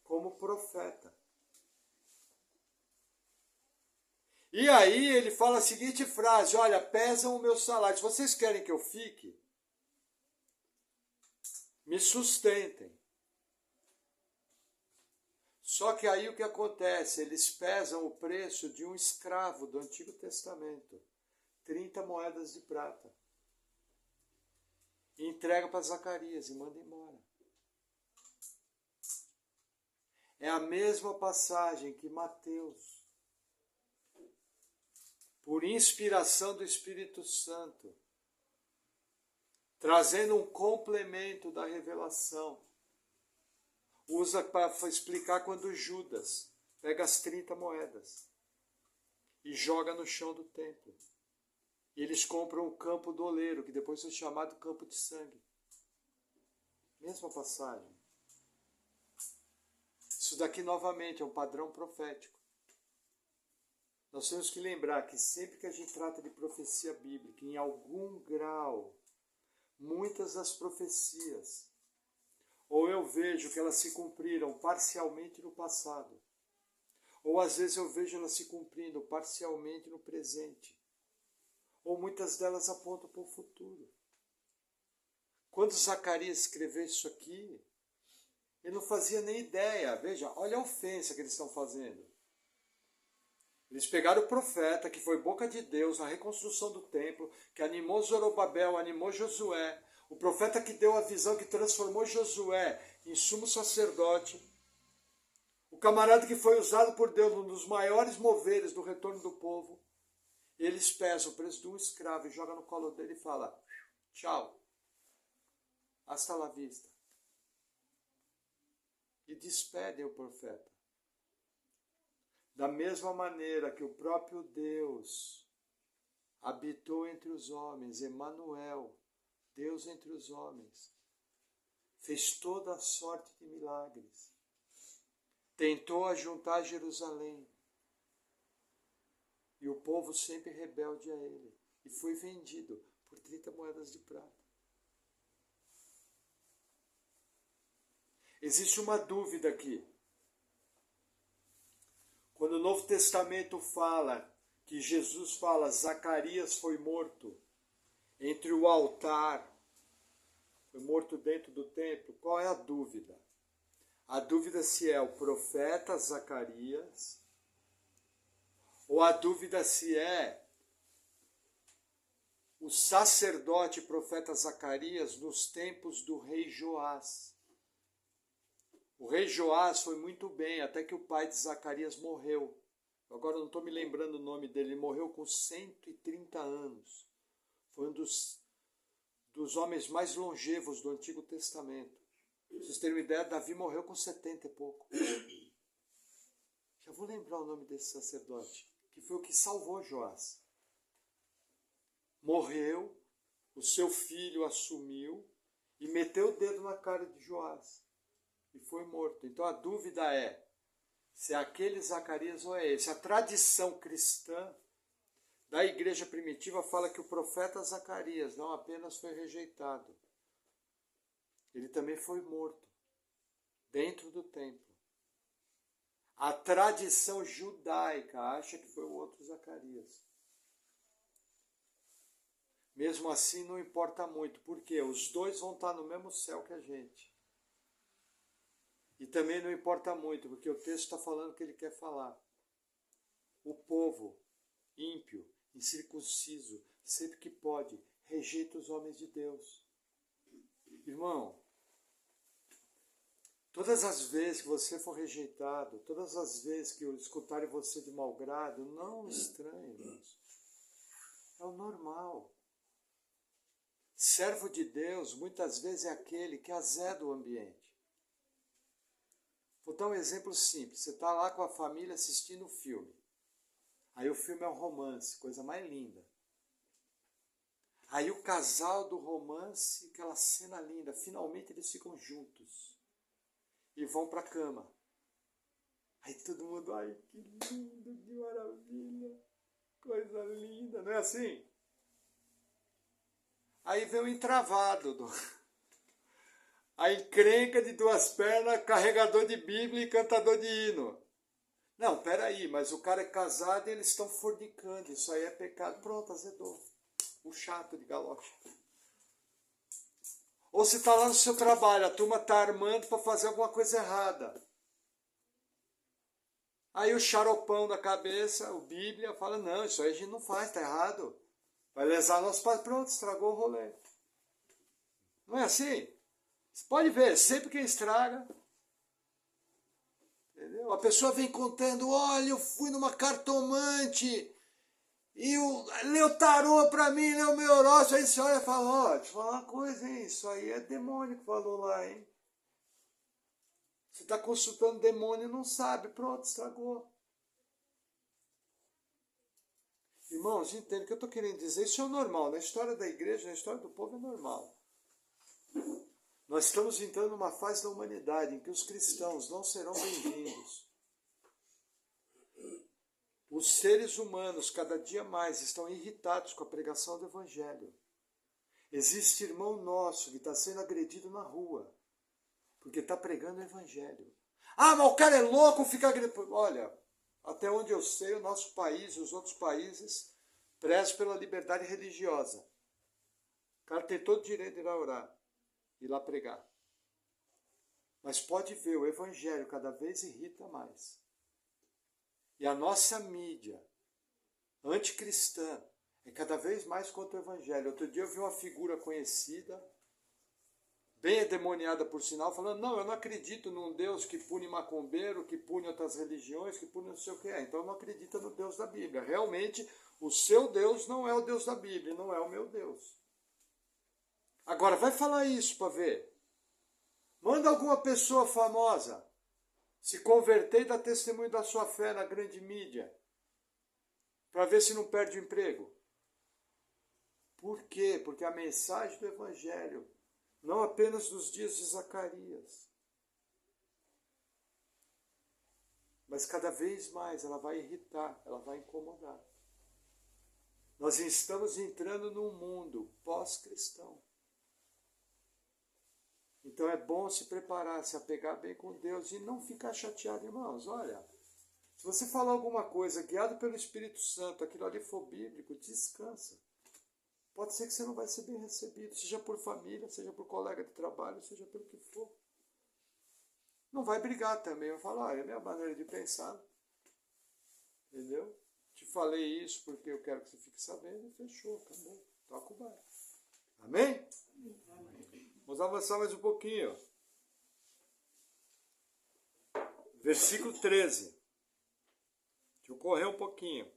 Speaker 1: como profeta. E aí ele fala a seguinte frase, olha, pesam o meu salário. Se vocês querem que eu fique, me sustentem. Só que aí o que acontece? Eles pesam o preço de um escravo do Antigo Testamento. 30 moedas de prata. E entrega para Zacarias e manda embora. É a mesma passagem que Mateus, por inspiração do Espírito Santo, trazendo um complemento da revelação, usa para explicar quando Judas pega as 30 moedas e joga no chão do templo. E eles compram o campo do oleiro, que depois foi chamado campo de sangue. Mesma passagem. Isso daqui novamente é um padrão profético. Nós temos que lembrar que sempre que a gente trata de profecia bíblica, em algum grau, muitas das profecias, ou eu vejo que elas se cumpriram parcialmente no passado, ou às vezes eu vejo elas se cumprindo parcialmente no presente, ou muitas delas apontam para o futuro. Quando Zacarias escreveu isso aqui, ele não fazia nem ideia. Veja, olha a ofensa que eles estão fazendo. Eles pegaram o profeta, que foi boca de Deus na reconstrução do templo, que animou Zorobabel, animou Josué, o profeta que deu a visão que transformou Josué em sumo sacerdote, o camarada que foi usado por Deus, um dos maiores moveres do retorno do povo. Eles pesam o preço de um escravo e jogam no colo dele e falam, tchau, hasta la vista. E despedem o profeta. Da mesma maneira que o próprio Deus habitou entre os homens, Emanuel, Deus entre os homens, fez toda a sorte de milagres, tentou ajuntar Jerusalém, e o povo sempre rebelde a ele, e foi vendido por 30 moedas de prata. Existe uma dúvida aqui. Quando o Novo Testamento fala que Jesus fala, Zacarias foi morto entre o altar, foi morto dentro do templo. Qual é a dúvida? A dúvida se é o profeta Zacarias, ou a dúvida se é o sacerdote profeta Zacarias nos tempos do rei Joás. O rei Joás foi muito bem, até que o pai de Zacarias morreu. Agora não estou me lembrando o nome dele, ele morreu com 130 anos. Foi um dos homens mais longevos do Antigo Testamento. Pra vocês terem uma ideia, Davi morreu com 70 e pouco. Já vou lembrar o nome desse sacerdote, que foi o que salvou Joás. Morreu, o seu filho assumiu e meteu o dedo na cara de Joás. E foi morto. Então a dúvida é se é aquele Zacarias ou é esse. A tradição cristã da igreja primitiva fala que o profeta Zacarias não apenas foi rejeitado, ele também foi morto dentro do templo. A tradição judaica acha que foi o outro Zacarias. Mesmo assim, não importa muito, porque os dois vão estar no mesmo céu que a gente. E também não importa muito, porque o texto está falando o que ele quer falar. O povo ímpio, incircunciso, sempre que pode, rejeita os homens de Deus. Irmão, todas as vezes que você for rejeitado, todas as vezes que escutarem você de mau grado, não estranhe, irmãos. É o normal. Servo de Deus, muitas vezes, é aquele que azeda o ambiente. Vou dar um exemplo simples. Você está lá com a família assistindo um filme. Aí o filme é um romance, coisa mais linda. Aí o casal do romance, aquela cena linda, finalmente eles ficam juntos. E vão para a cama. Aí todo mundo, ai que lindo, que maravilha, coisa linda, não é assim? Aí vem o entravado, a encrenca de duas pernas, carregador de Bíblia e cantador de hino. Não, peraí, mas o cara é casado e eles estão fornicando, isso aí é pecado. Pronto, azedou. O chato de galocha. Ou se está lá no seu trabalho, a turma está armando para fazer alguma coisa errada. Aí o xaropão da cabeça, o Bíblia, fala, não, isso aí a gente não faz, está errado. Vai lesar nosso pai. Pronto, estragou o rolê. Não é assim? Você pode ver, sempre quem estraga. Entendeu? A pessoa vem contando, olha, eu fui numa cartomante e leu tarô pra mim, leu meu horóscopo. Aí você olha e fala, ó, deixa eu falar uma coisa, hein? Isso aí é demônio que falou lá, hein? Você está consultando demônio e não sabe. Pronto, estragou. Irmãos, entendem o que eu estou querendo dizer? Isso é normal. Na história da igreja, na história do povo, é normal. Nós estamos entrando numa fase da humanidade em que os cristãos não serão bem-vindos. Os seres humanos, cada dia mais, estão irritados com a pregação do Evangelho. Existe irmão nosso que está sendo agredido na rua, porque está pregando o Evangelho. Ah, mas o cara é louco, fica agredido. Olha, até onde eu sei, o nosso país e os outros países prezam pela liberdade religiosa. O cara tem todo o direito de ir lá orar, ir lá pregar. Mas pode ver, o Evangelho cada vez irrita mais. E a nossa mídia anticristã é cada vez mais contra o Evangelho. Outro dia eu vi uma figura conhecida, bem endemoniada por sinal, falando, não, eu não acredito num Deus que pune macumbeiro, que pune outras religiões, que pune não sei o que é. Então eu não acredito no Deus da Bíblia. Realmente, o seu Deus não é o Deus da Bíblia, não é o meu Deus. Agora, vai falar isso para ver. Manda alguma pessoa famosa se converter e dar testemunho da sua fé na grande mídia, para ver se não perde o emprego. Por quê? Porque a mensagem do Evangelho, não apenas dos dias de Zacarias, mas cada vez mais ela vai irritar, ela vai incomodar. Nós estamos entrando num mundo pós-cristão. Então é bom se preparar, se apegar bem com Deus e não ficar chateado, irmãos. Olha, se você falar alguma coisa guiado pelo Espírito Santo, aquilo ali for bíblico, descansa. pode ser que você não vai ser bem recebido, seja por família, seja por colega de trabalho, seja pelo que for. Não vai brigar também, vai falar, é a minha maneira de pensar. Entendeu? Te falei isso porque eu quero que você fique sabendo, fechou, acabou, toca o barco. Amém? Vamos avançar mais um pouquinho. Versículo 13. Deixa eu correr um pouquinho.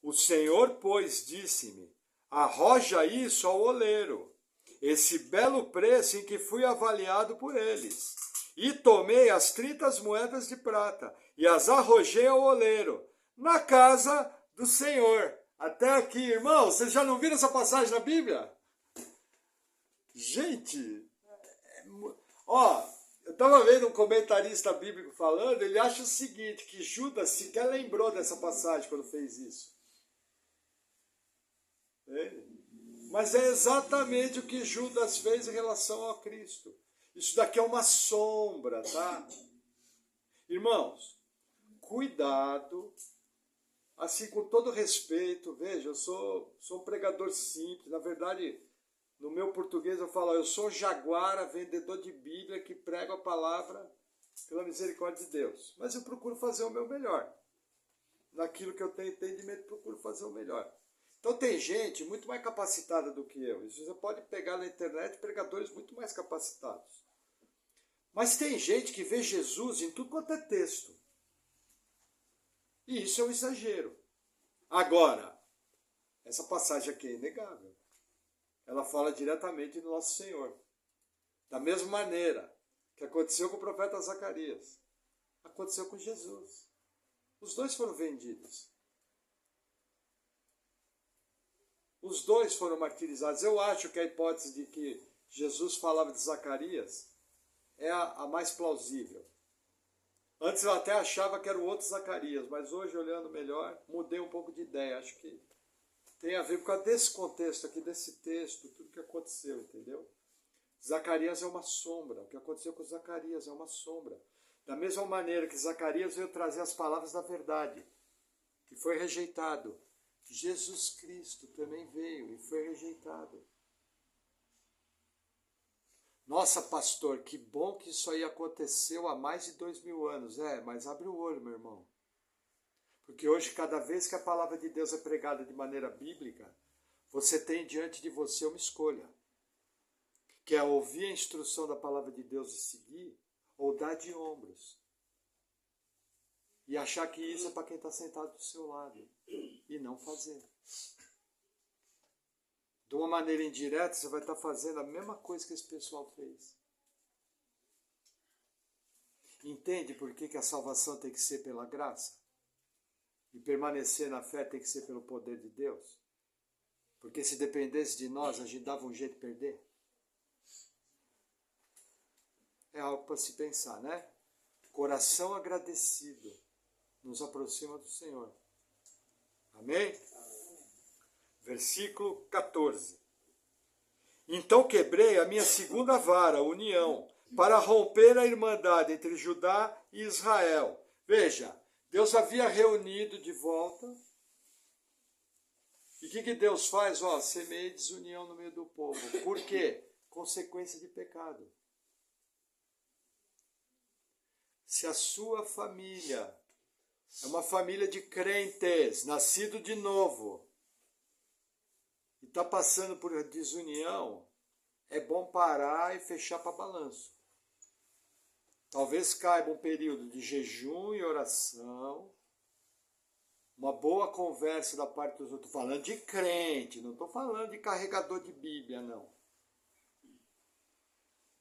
Speaker 1: O Senhor, pois, disse-me, arroja isso ao oleiro, esse belo preço em que fui avaliado por eles. E tomei as 30 moedas de prata e as arrojei ao oleiro, na casa do Senhor. Até aqui, irmão, vocês já não viram essa passagem na Bíblia? Gente, ó, eu estava vendo um comentarista bíblico falando, ele acha o seguinte, que Judas sequer lembrou dessa passagem quando fez isso. Mas é exatamente o que Judas fez em relação a Cristo. Isso daqui é uma sombra, tá? Irmãos, cuidado, assim com todo respeito, veja, eu sou um pregador simples, na verdade, no meu português eu falo, eu sou um jaguara, vendedor de Bíblia, que prega a palavra pela misericórdia de Deus. Mas eu procuro fazer o meu melhor. Naquilo que eu tenho entendimento, procuro fazer o melhor. Então tem gente muito mais capacitada do que eu. Isso você pode pegar na internet pregadores muito mais capacitados. Mas tem gente que vê Jesus em tudo quanto é texto. E isso é um exagero. Agora, essa passagem aqui é inegável. Ela fala diretamente do nosso Senhor. Da mesma maneira que aconteceu com o profeta Zacarias. Aconteceu com Jesus. Os dois foram vendidos. Os dois foram martirizados. Eu acho que a hipótese de que Jesus falava de Zacarias é a mais plausível. Antes eu até achava que era o outro Zacarias, mas hoje, olhando melhor, mudei um pouco de ideia. Acho que tem a ver com desse contexto aqui, desse texto, tudo que aconteceu, entendeu? Zacarias é uma sombra. O que aconteceu com Zacarias é uma sombra. Da mesma maneira que Zacarias veio trazer as palavras da verdade, que foi rejeitado. Jesus Cristo também veio e foi rejeitado. Nossa, pastor, que bom que isso aí aconteceu há mais de 2000 anos. Mas abre o olho, meu irmão. Porque hoje, cada vez que a palavra de Deus é pregada de maneira bíblica, você tem diante de você uma escolha. Que é ouvir a instrução da palavra de Deus e seguir, ou dar de ombros. E achar que isso é para quem está sentado do seu lado. E não fazer. De uma maneira indireta, você vai estar fazendo a mesma coisa que esse pessoal fez. Entende por que a salvação tem que ser pela graça? E permanecer na fé tem que ser pelo poder de Deus? Porque se dependesse de nós, a gente dava um jeito de perder. É algo para se pensar, né? Coração agradecido nos aproxima do Senhor. Amém? Versículo 14. Então quebrei a minha segunda vara, a união, para romper a irmandade entre Judá e Israel. Veja, Deus havia reunido de volta. E o que Deus faz? Semeia desunião no meio do povo. Por quê? Consequência de pecado. Se a sua família é uma família de crentes, nascido de novo, e está passando por desunião, é bom parar e fechar para balanço. Talvez caiba um período de jejum e oração, uma boa conversa da parte dos outros. Estou falando de crente, não estou falando de carregador de Bíblia, não.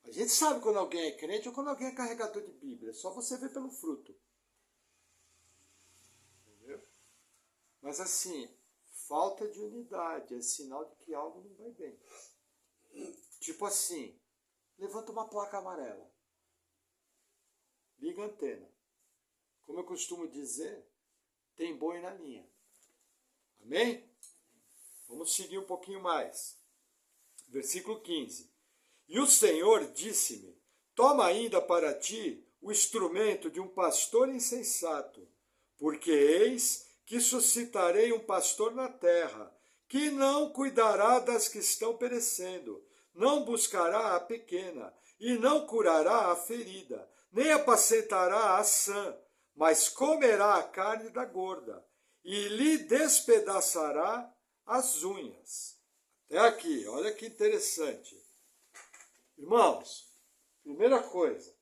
Speaker 1: A gente sabe quando alguém é crente ou quando alguém é carregador de Bíblia. É só você ver pelo fruto. Entendeu? Mas assim, falta de unidade é sinal de que algo não vai bem. Tipo assim, levanta uma placa amarela. Liga a antena. Como eu costumo dizer, tem boi na linha. Amém? Vamos seguir um pouquinho mais. Versículo 15. E o Senhor disse-me, toma ainda para ti o instrumento de um pastor insensato, porque eis que suscitarei um pastor na terra, que não cuidará das que estão perecendo, não buscará a pequena, e não curará a ferida, nem apacentará a sã, mas comerá a carne da gorda, e lhe despedaçará as unhas. Até aqui, olha que interessante. Irmãos, primeira coisa,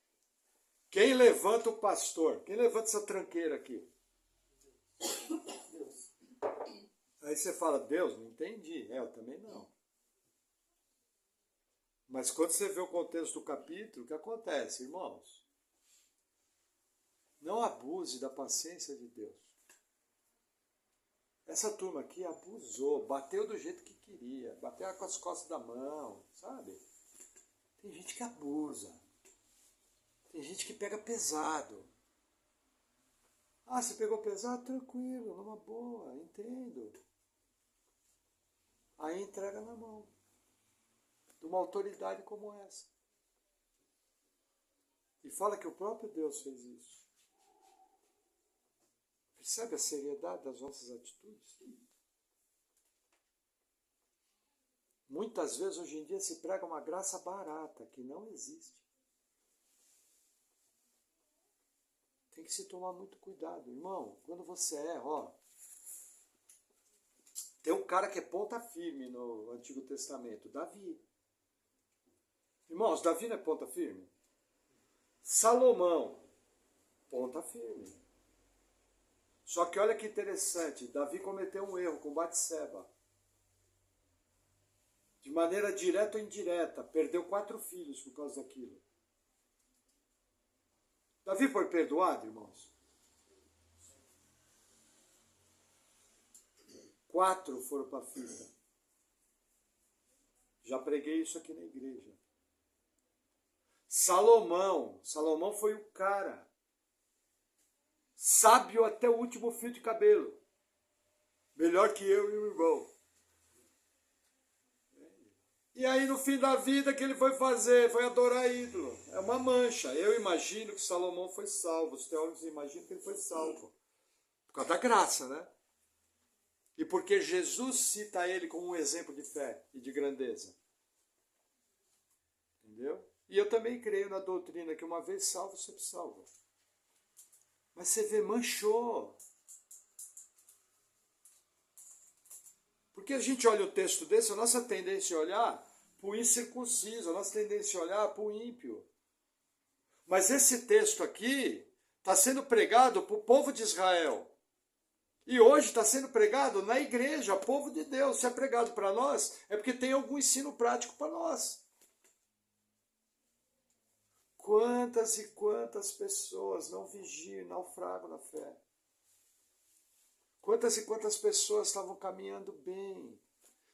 Speaker 1: quem levanta o pastor? Quem levanta essa tranqueira aqui? Aí você fala, Deus, não entendi. Eu também não. Mas quando você vê o contexto do capítulo, o que acontece, irmãos? Não abuse da paciência de Deus. Essa turma aqui abusou, bateu do jeito que queria, bateu com as costas da mão, sabe? Tem gente que abusa. Tem gente que pega pesado. Ah, você pegou pesado? Tranquilo, numa boa, entendo. Aí entrega na mão de uma autoridade como essa. E fala que o próprio Deus fez isso. Percebe a seriedade das nossas atitudes? Muitas vezes hoje em dia se prega uma graça barata que não existe. Tem que se tomar muito cuidado. Irmão, quando você erra, tem um cara que é ponta firme no Antigo Testamento, Davi. Irmãos, Davi não é ponta firme? Salomão, ponta firme. Só que olha que interessante, Davi cometeu um erro com Batseba. De maneira direta ou indireta, perdeu 4 filhos por causa daquilo. Davi foi perdoado, irmãos? 4 foram para a fita. Já preguei isso aqui na igreja. Salomão foi o cara. Sábio até o último fio de cabelo. Melhor que eu e o irmão. E aí no fim da vida, o que ele foi fazer? Foi adorar ídolo. É uma mancha. Eu imagino que Salomão foi salvo. Os teólogos imaginam que ele foi salvo. Por causa da graça, né? E porque Jesus cita ele como um exemplo de fé e de grandeza. Entendeu? E eu também creio na doutrina que uma vez salvo, sempre salvo. Mas você vê, manchou. Porque a gente olha o texto desse, a nossa tendência é olhar para o incircunciso, a nossa tendência é olhar para o ímpio. Mas esse texto aqui está sendo pregado para o povo de Israel. E hoje está sendo pregado na igreja, povo de Deus. Se é pregado para nós, é porque tem algum ensino prático para nós. Quantas e quantas pessoas não vigiam e naufragam na fé? Quantas e quantas pessoas estavam caminhando bem?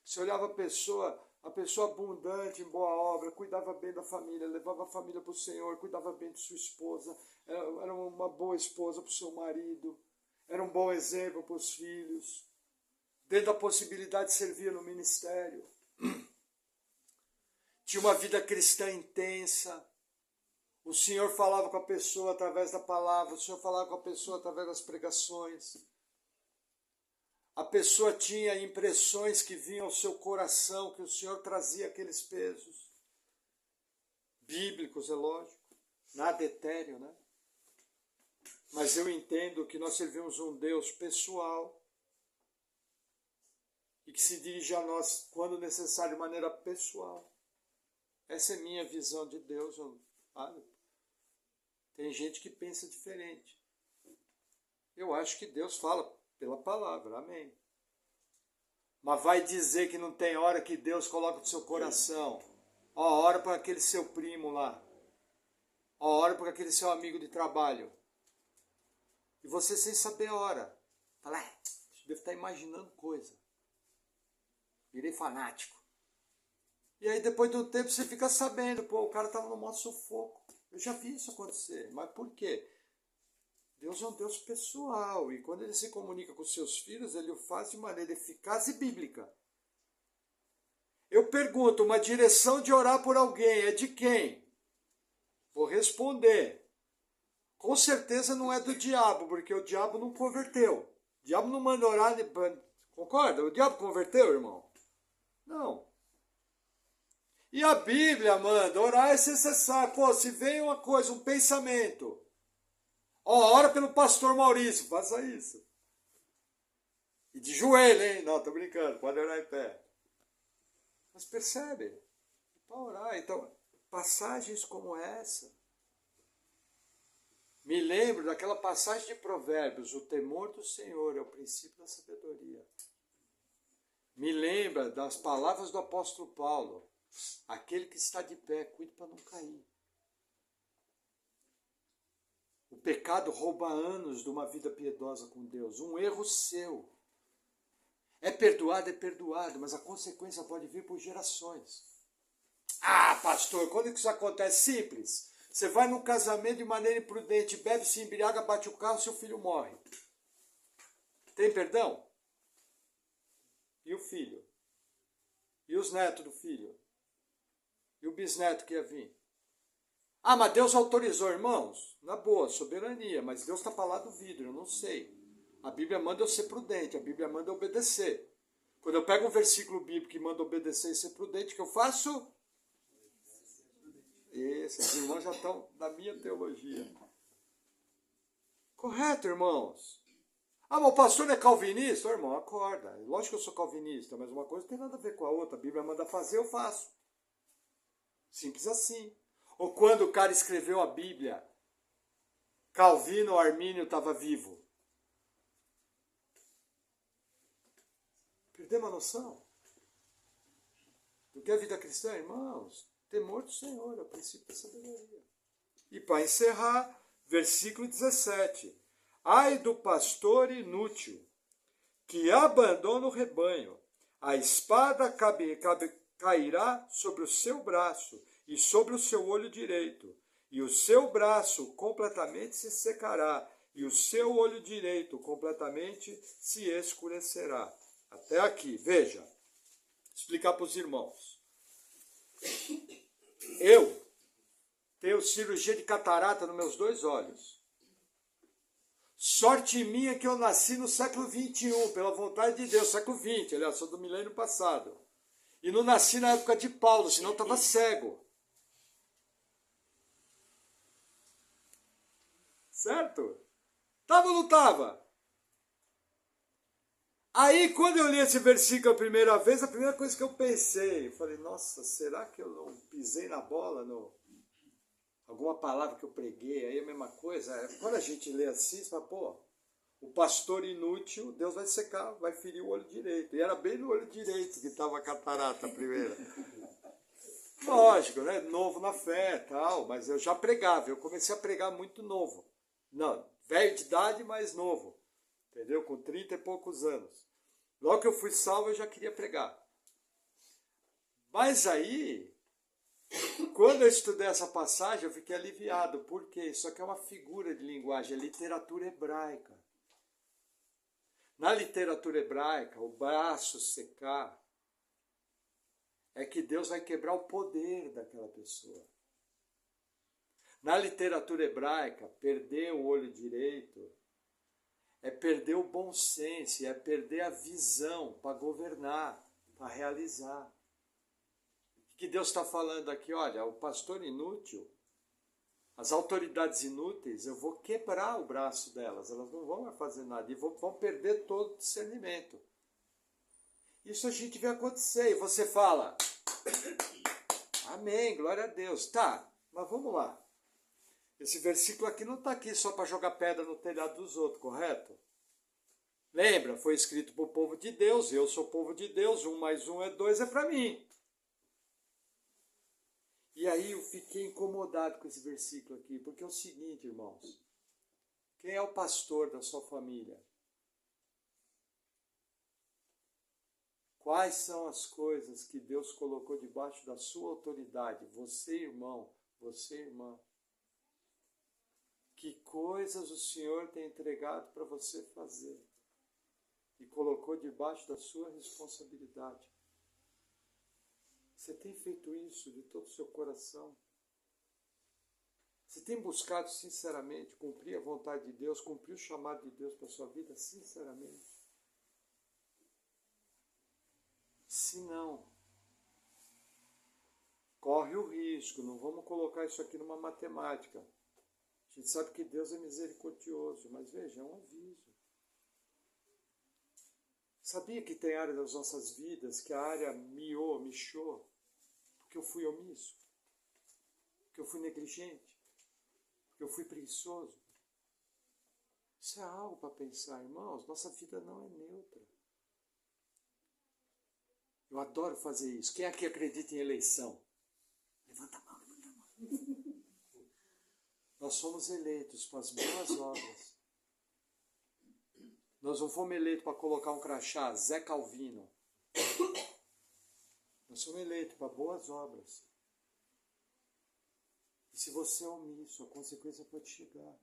Speaker 1: Você olhava a pessoa abundante em boa obra, cuidava bem da família, levava a família para o Senhor, cuidava bem de sua esposa, era uma boa esposa para o seu marido, era um bom exemplo para os filhos, dentro da possibilidade de servir no ministério. Tinha uma vida cristã intensa. O Senhor falava com a pessoa através da palavra, o Senhor falava com a pessoa através das pregações. A pessoa tinha impressões que vinham ao seu coração, que o Senhor trazia aqueles pesos. Bíblicos, é lógico. Nada etéreo, né? Mas eu entendo que nós servimos um Deus pessoal e que se dirige a nós, quando necessário, de maneira pessoal. Essa é a minha visão de Deus. Tem gente que pensa diferente. Eu acho que Deus fala pela palavra, amém. Mas vai dizer que não tem hora que Deus coloca no seu coração. Ó, ora para aquele seu primo lá. Ó, ora para aquele seu amigo de trabalho. E você sem saber a hora. Fala, deve estar imaginando coisa. Virei fanático. E aí depois do tempo você fica sabendo, pô, o cara estava no maior sufoco. Eu já vi isso acontecer. Mas por quê? Deus é um Deus pessoal, e quando ele se comunica com seus filhos, ele o faz de maneira eficaz e bíblica. Eu pergunto, uma direção de orar por alguém é de quem? Vou responder. Com certeza não é do diabo, porque o diabo não converteu. O diabo não manda orar Concorda? O diabo converteu, irmão? Não. E a Bíblia manda, orar é ser cessar. Pô, se vem uma coisa, um pensamento. Ó, ora pelo pastor Maurício, faça isso. E de joelho, hein? Não, tô brincando, pode orar em pé. Mas percebe? Para orar. Então, passagens como essa. Me lembro daquela passagem de Provérbios, o temor do Senhor é o princípio da sabedoria. Me lembra das palavras do apóstolo Paulo, aquele que está de pé, cuide para não cair. O pecado rouba anos de uma vida piedosa com Deus, um erro seu. É perdoado, mas a consequência pode vir por gerações. Ah, pastor, quando que isso acontece? Simples. Você vai num casamento de maneira imprudente, bebe, se embriaga, bate o carro, seu filho morre. Tem perdão? E o filho? E os netos do filho? E o bisneto que ia vir? Ah, mas Deus autorizou, irmãos? Na boa, soberania, mas Deus está para lá do vidro, eu não sei. A Bíblia manda eu ser prudente, a Bíblia manda eu obedecer. Quando eu pego um versículo bíblico que manda obedecer e ser prudente, o que eu faço? Esses irmãos já estão na minha teologia. Correto, irmãos? Ah, mas o pastor é calvinista? Ô, irmão, acorda. Lógico que eu sou calvinista, mas uma coisa não tem nada a ver com a outra. A Bíblia manda fazer, eu faço. Simples assim. Ou quando o cara escreveu a Bíblia, Calvino ou Armínio estava vivo. Perdemos a noção do que é a vida cristã, irmãos? Temor do Senhor é o princípio da sabedoria. E para encerrar, versículo 17. Ai do pastor inútil, que abandona o rebanho. A espada cairá sobre o seu braço e sobre o seu olho direito. E o seu braço completamente se secará, e o seu olho direito completamente se escurecerá. Até aqui, veja. Explicar para os irmãos. Eu tenho cirurgia de catarata nos meus 2 olhos. Sorte minha que eu nasci no século XXI, pela vontade de Deus, século XX, aliás, sou do milênio passado. E não nasci na época de Paulo, senão eu estava cego. Certo? Estava ou não estava? Aí, quando eu li esse versículo a primeira vez, a primeira coisa que eu pensei, eu falei, nossa, será que eu não pisei na bola? Alguma palavra que eu preguei, aí a mesma coisa. Quando a gente lê assim, você fala, pô, o pastor inútil, Deus vai secar, vai ferir o olho direito. E era bem no olho direito que estava a catarata primeiro. Lógico, né? Novo na fé e tal, mas eu já pregava, eu comecei a pregar muito novo. Não, velho de idade, mas novo. Entendeu? Com 30 e poucos anos. Logo que eu fui salvo, eu já queria pregar. Mas aí, quando eu estudei essa passagem, eu fiquei aliviado. Por quê? Isso aqui é uma figura de linguagem, é literatura hebraica. Na literatura hebraica, o braço secar é que Deus vai quebrar o poder daquela pessoa. Na literatura hebraica, perder o olho direito é perder o bom senso, é perder a visão para governar, para realizar. O que Deus está falando aqui? Olha, o pastor inútil, as autoridades inúteis, eu vou quebrar o braço delas, elas não vão mais fazer nada e vão perder todo o discernimento. Isso a gente vê acontecer e você fala, amém, glória a Deus. Tá, mas vamos lá. Esse versículo aqui não está aqui só para jogar pedra no telhado dos outros, correto? Lembra, foi escrito para o povo de Deus, eu sou povo de Deus, 1 mais 1 é 2, é para mim. E aí eu fiquei incomodado com esse versículo aqui, porque é o seguinte, irmãos, quem é o pastor da sua família? Quais são as coisas que Deus colocou debaixo da sua autoridade? Você, irmão, você, irmã. Que coisas o Senhor tem entregado para você fazer e colocou debaixo da sua responsabilidade. Você tem feito isso de todo o seu coração? Você tem buscado sinceramente cumprir a vontade de Deus, cumprir o chamado de Deus para a sua vida sinceramente? Se não, corre o risco, não vamos colocar isso aqui numa matemática. A gente sabe que Deus é misericordioso, mas veja, é um aviso. Sabia que tem área das nossas vidas que a área miou, porque eu fui omisso, porque eu fui negligente, porque eu fui preguiçoso? Isso é algo para pensar, irmãos. Nossa vida não é neutra. Eu adoro fazer isso. Quem aqui acredita em eleição? Levanta a mão, levanta a mão. Nós somos eleitos para as boas obras. Nós não fomos eleitos para colocar um crachá, Zé Calvino. Nós somos eleitos para boas obras. E se você é omisso, a consequência pode chegar.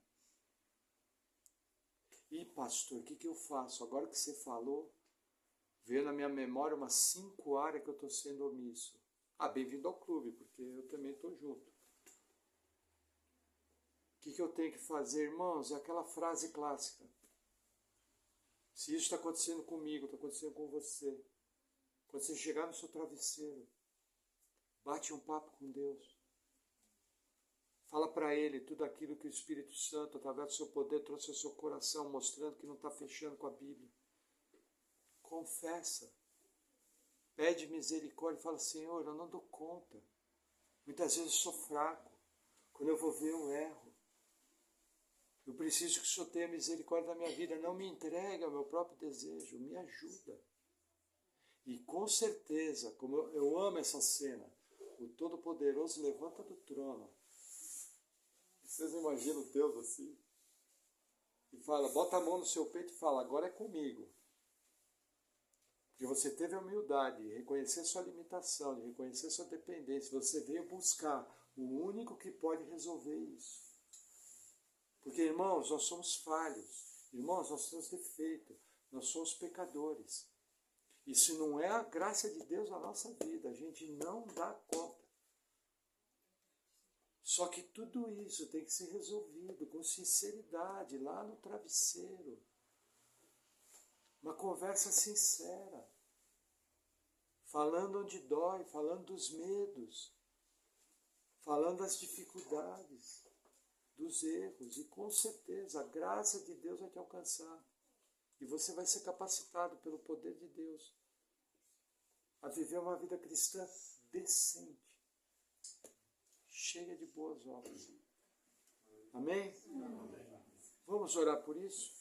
Speaker 1: E pastor, o que eu faço? Agora que você falou, veio na minha memória umas 5 áreas que eu estou sendo omisso. Ah, bem-vindo ao clube, porque eu também estou junto. O que eu tenho que fazer, irmãos? É aquela frase clássica. Se isso está acontecendo comigo, está acontecendo com você. Quando você chegar no seu travesseiro, bate um papo com Deus. Fala para Ele tudo aquilo que o Espírito Santo, através do seu poder, trouxe ao seu coração, mostrando que não está fechando com a Bíblia. Confessa. Pede misericórdia e fala, Senhor, eu não dou conta. Muitas vezes eu sou fraco. Quando eu vou ver, eu erro. Eu preciso que o Senhor tenha misericórdia da minha vida. Não me entregue ao meu próprio desejo. Me ajuda. E com certeza, como eu amo essa cena, o Todo-Poderoso levanta do trono. Vocês imaginam Deus assim? E fala, bota a mão no seu peito e fala, agora é comigo. Porque você teve a humildade de reconhecer sua limitação, de reconhecer sua dependência. Você veio buscar o único que pode resolver isso. Porque, irmãos, nós somos falhos. Irmãos, nós temos defeito. Nós somos pecadores. E se não é a graça de Deus na nossa vida, a gente não dá conta. Só que tudo isso tem que ser resolvido com sinceridade, lá no travesseiro. Uma conversa sincera. Falando onde dói, falando dos medos. Falando das dificuldades, dos erros. E com certeza a graça de Deus vai te alcançar. E você vai ser capacitado pelo poder de Deus a viver uma vida cristã decente. Cheia de boas obras. Amém? Amém? Vamos orar por isso?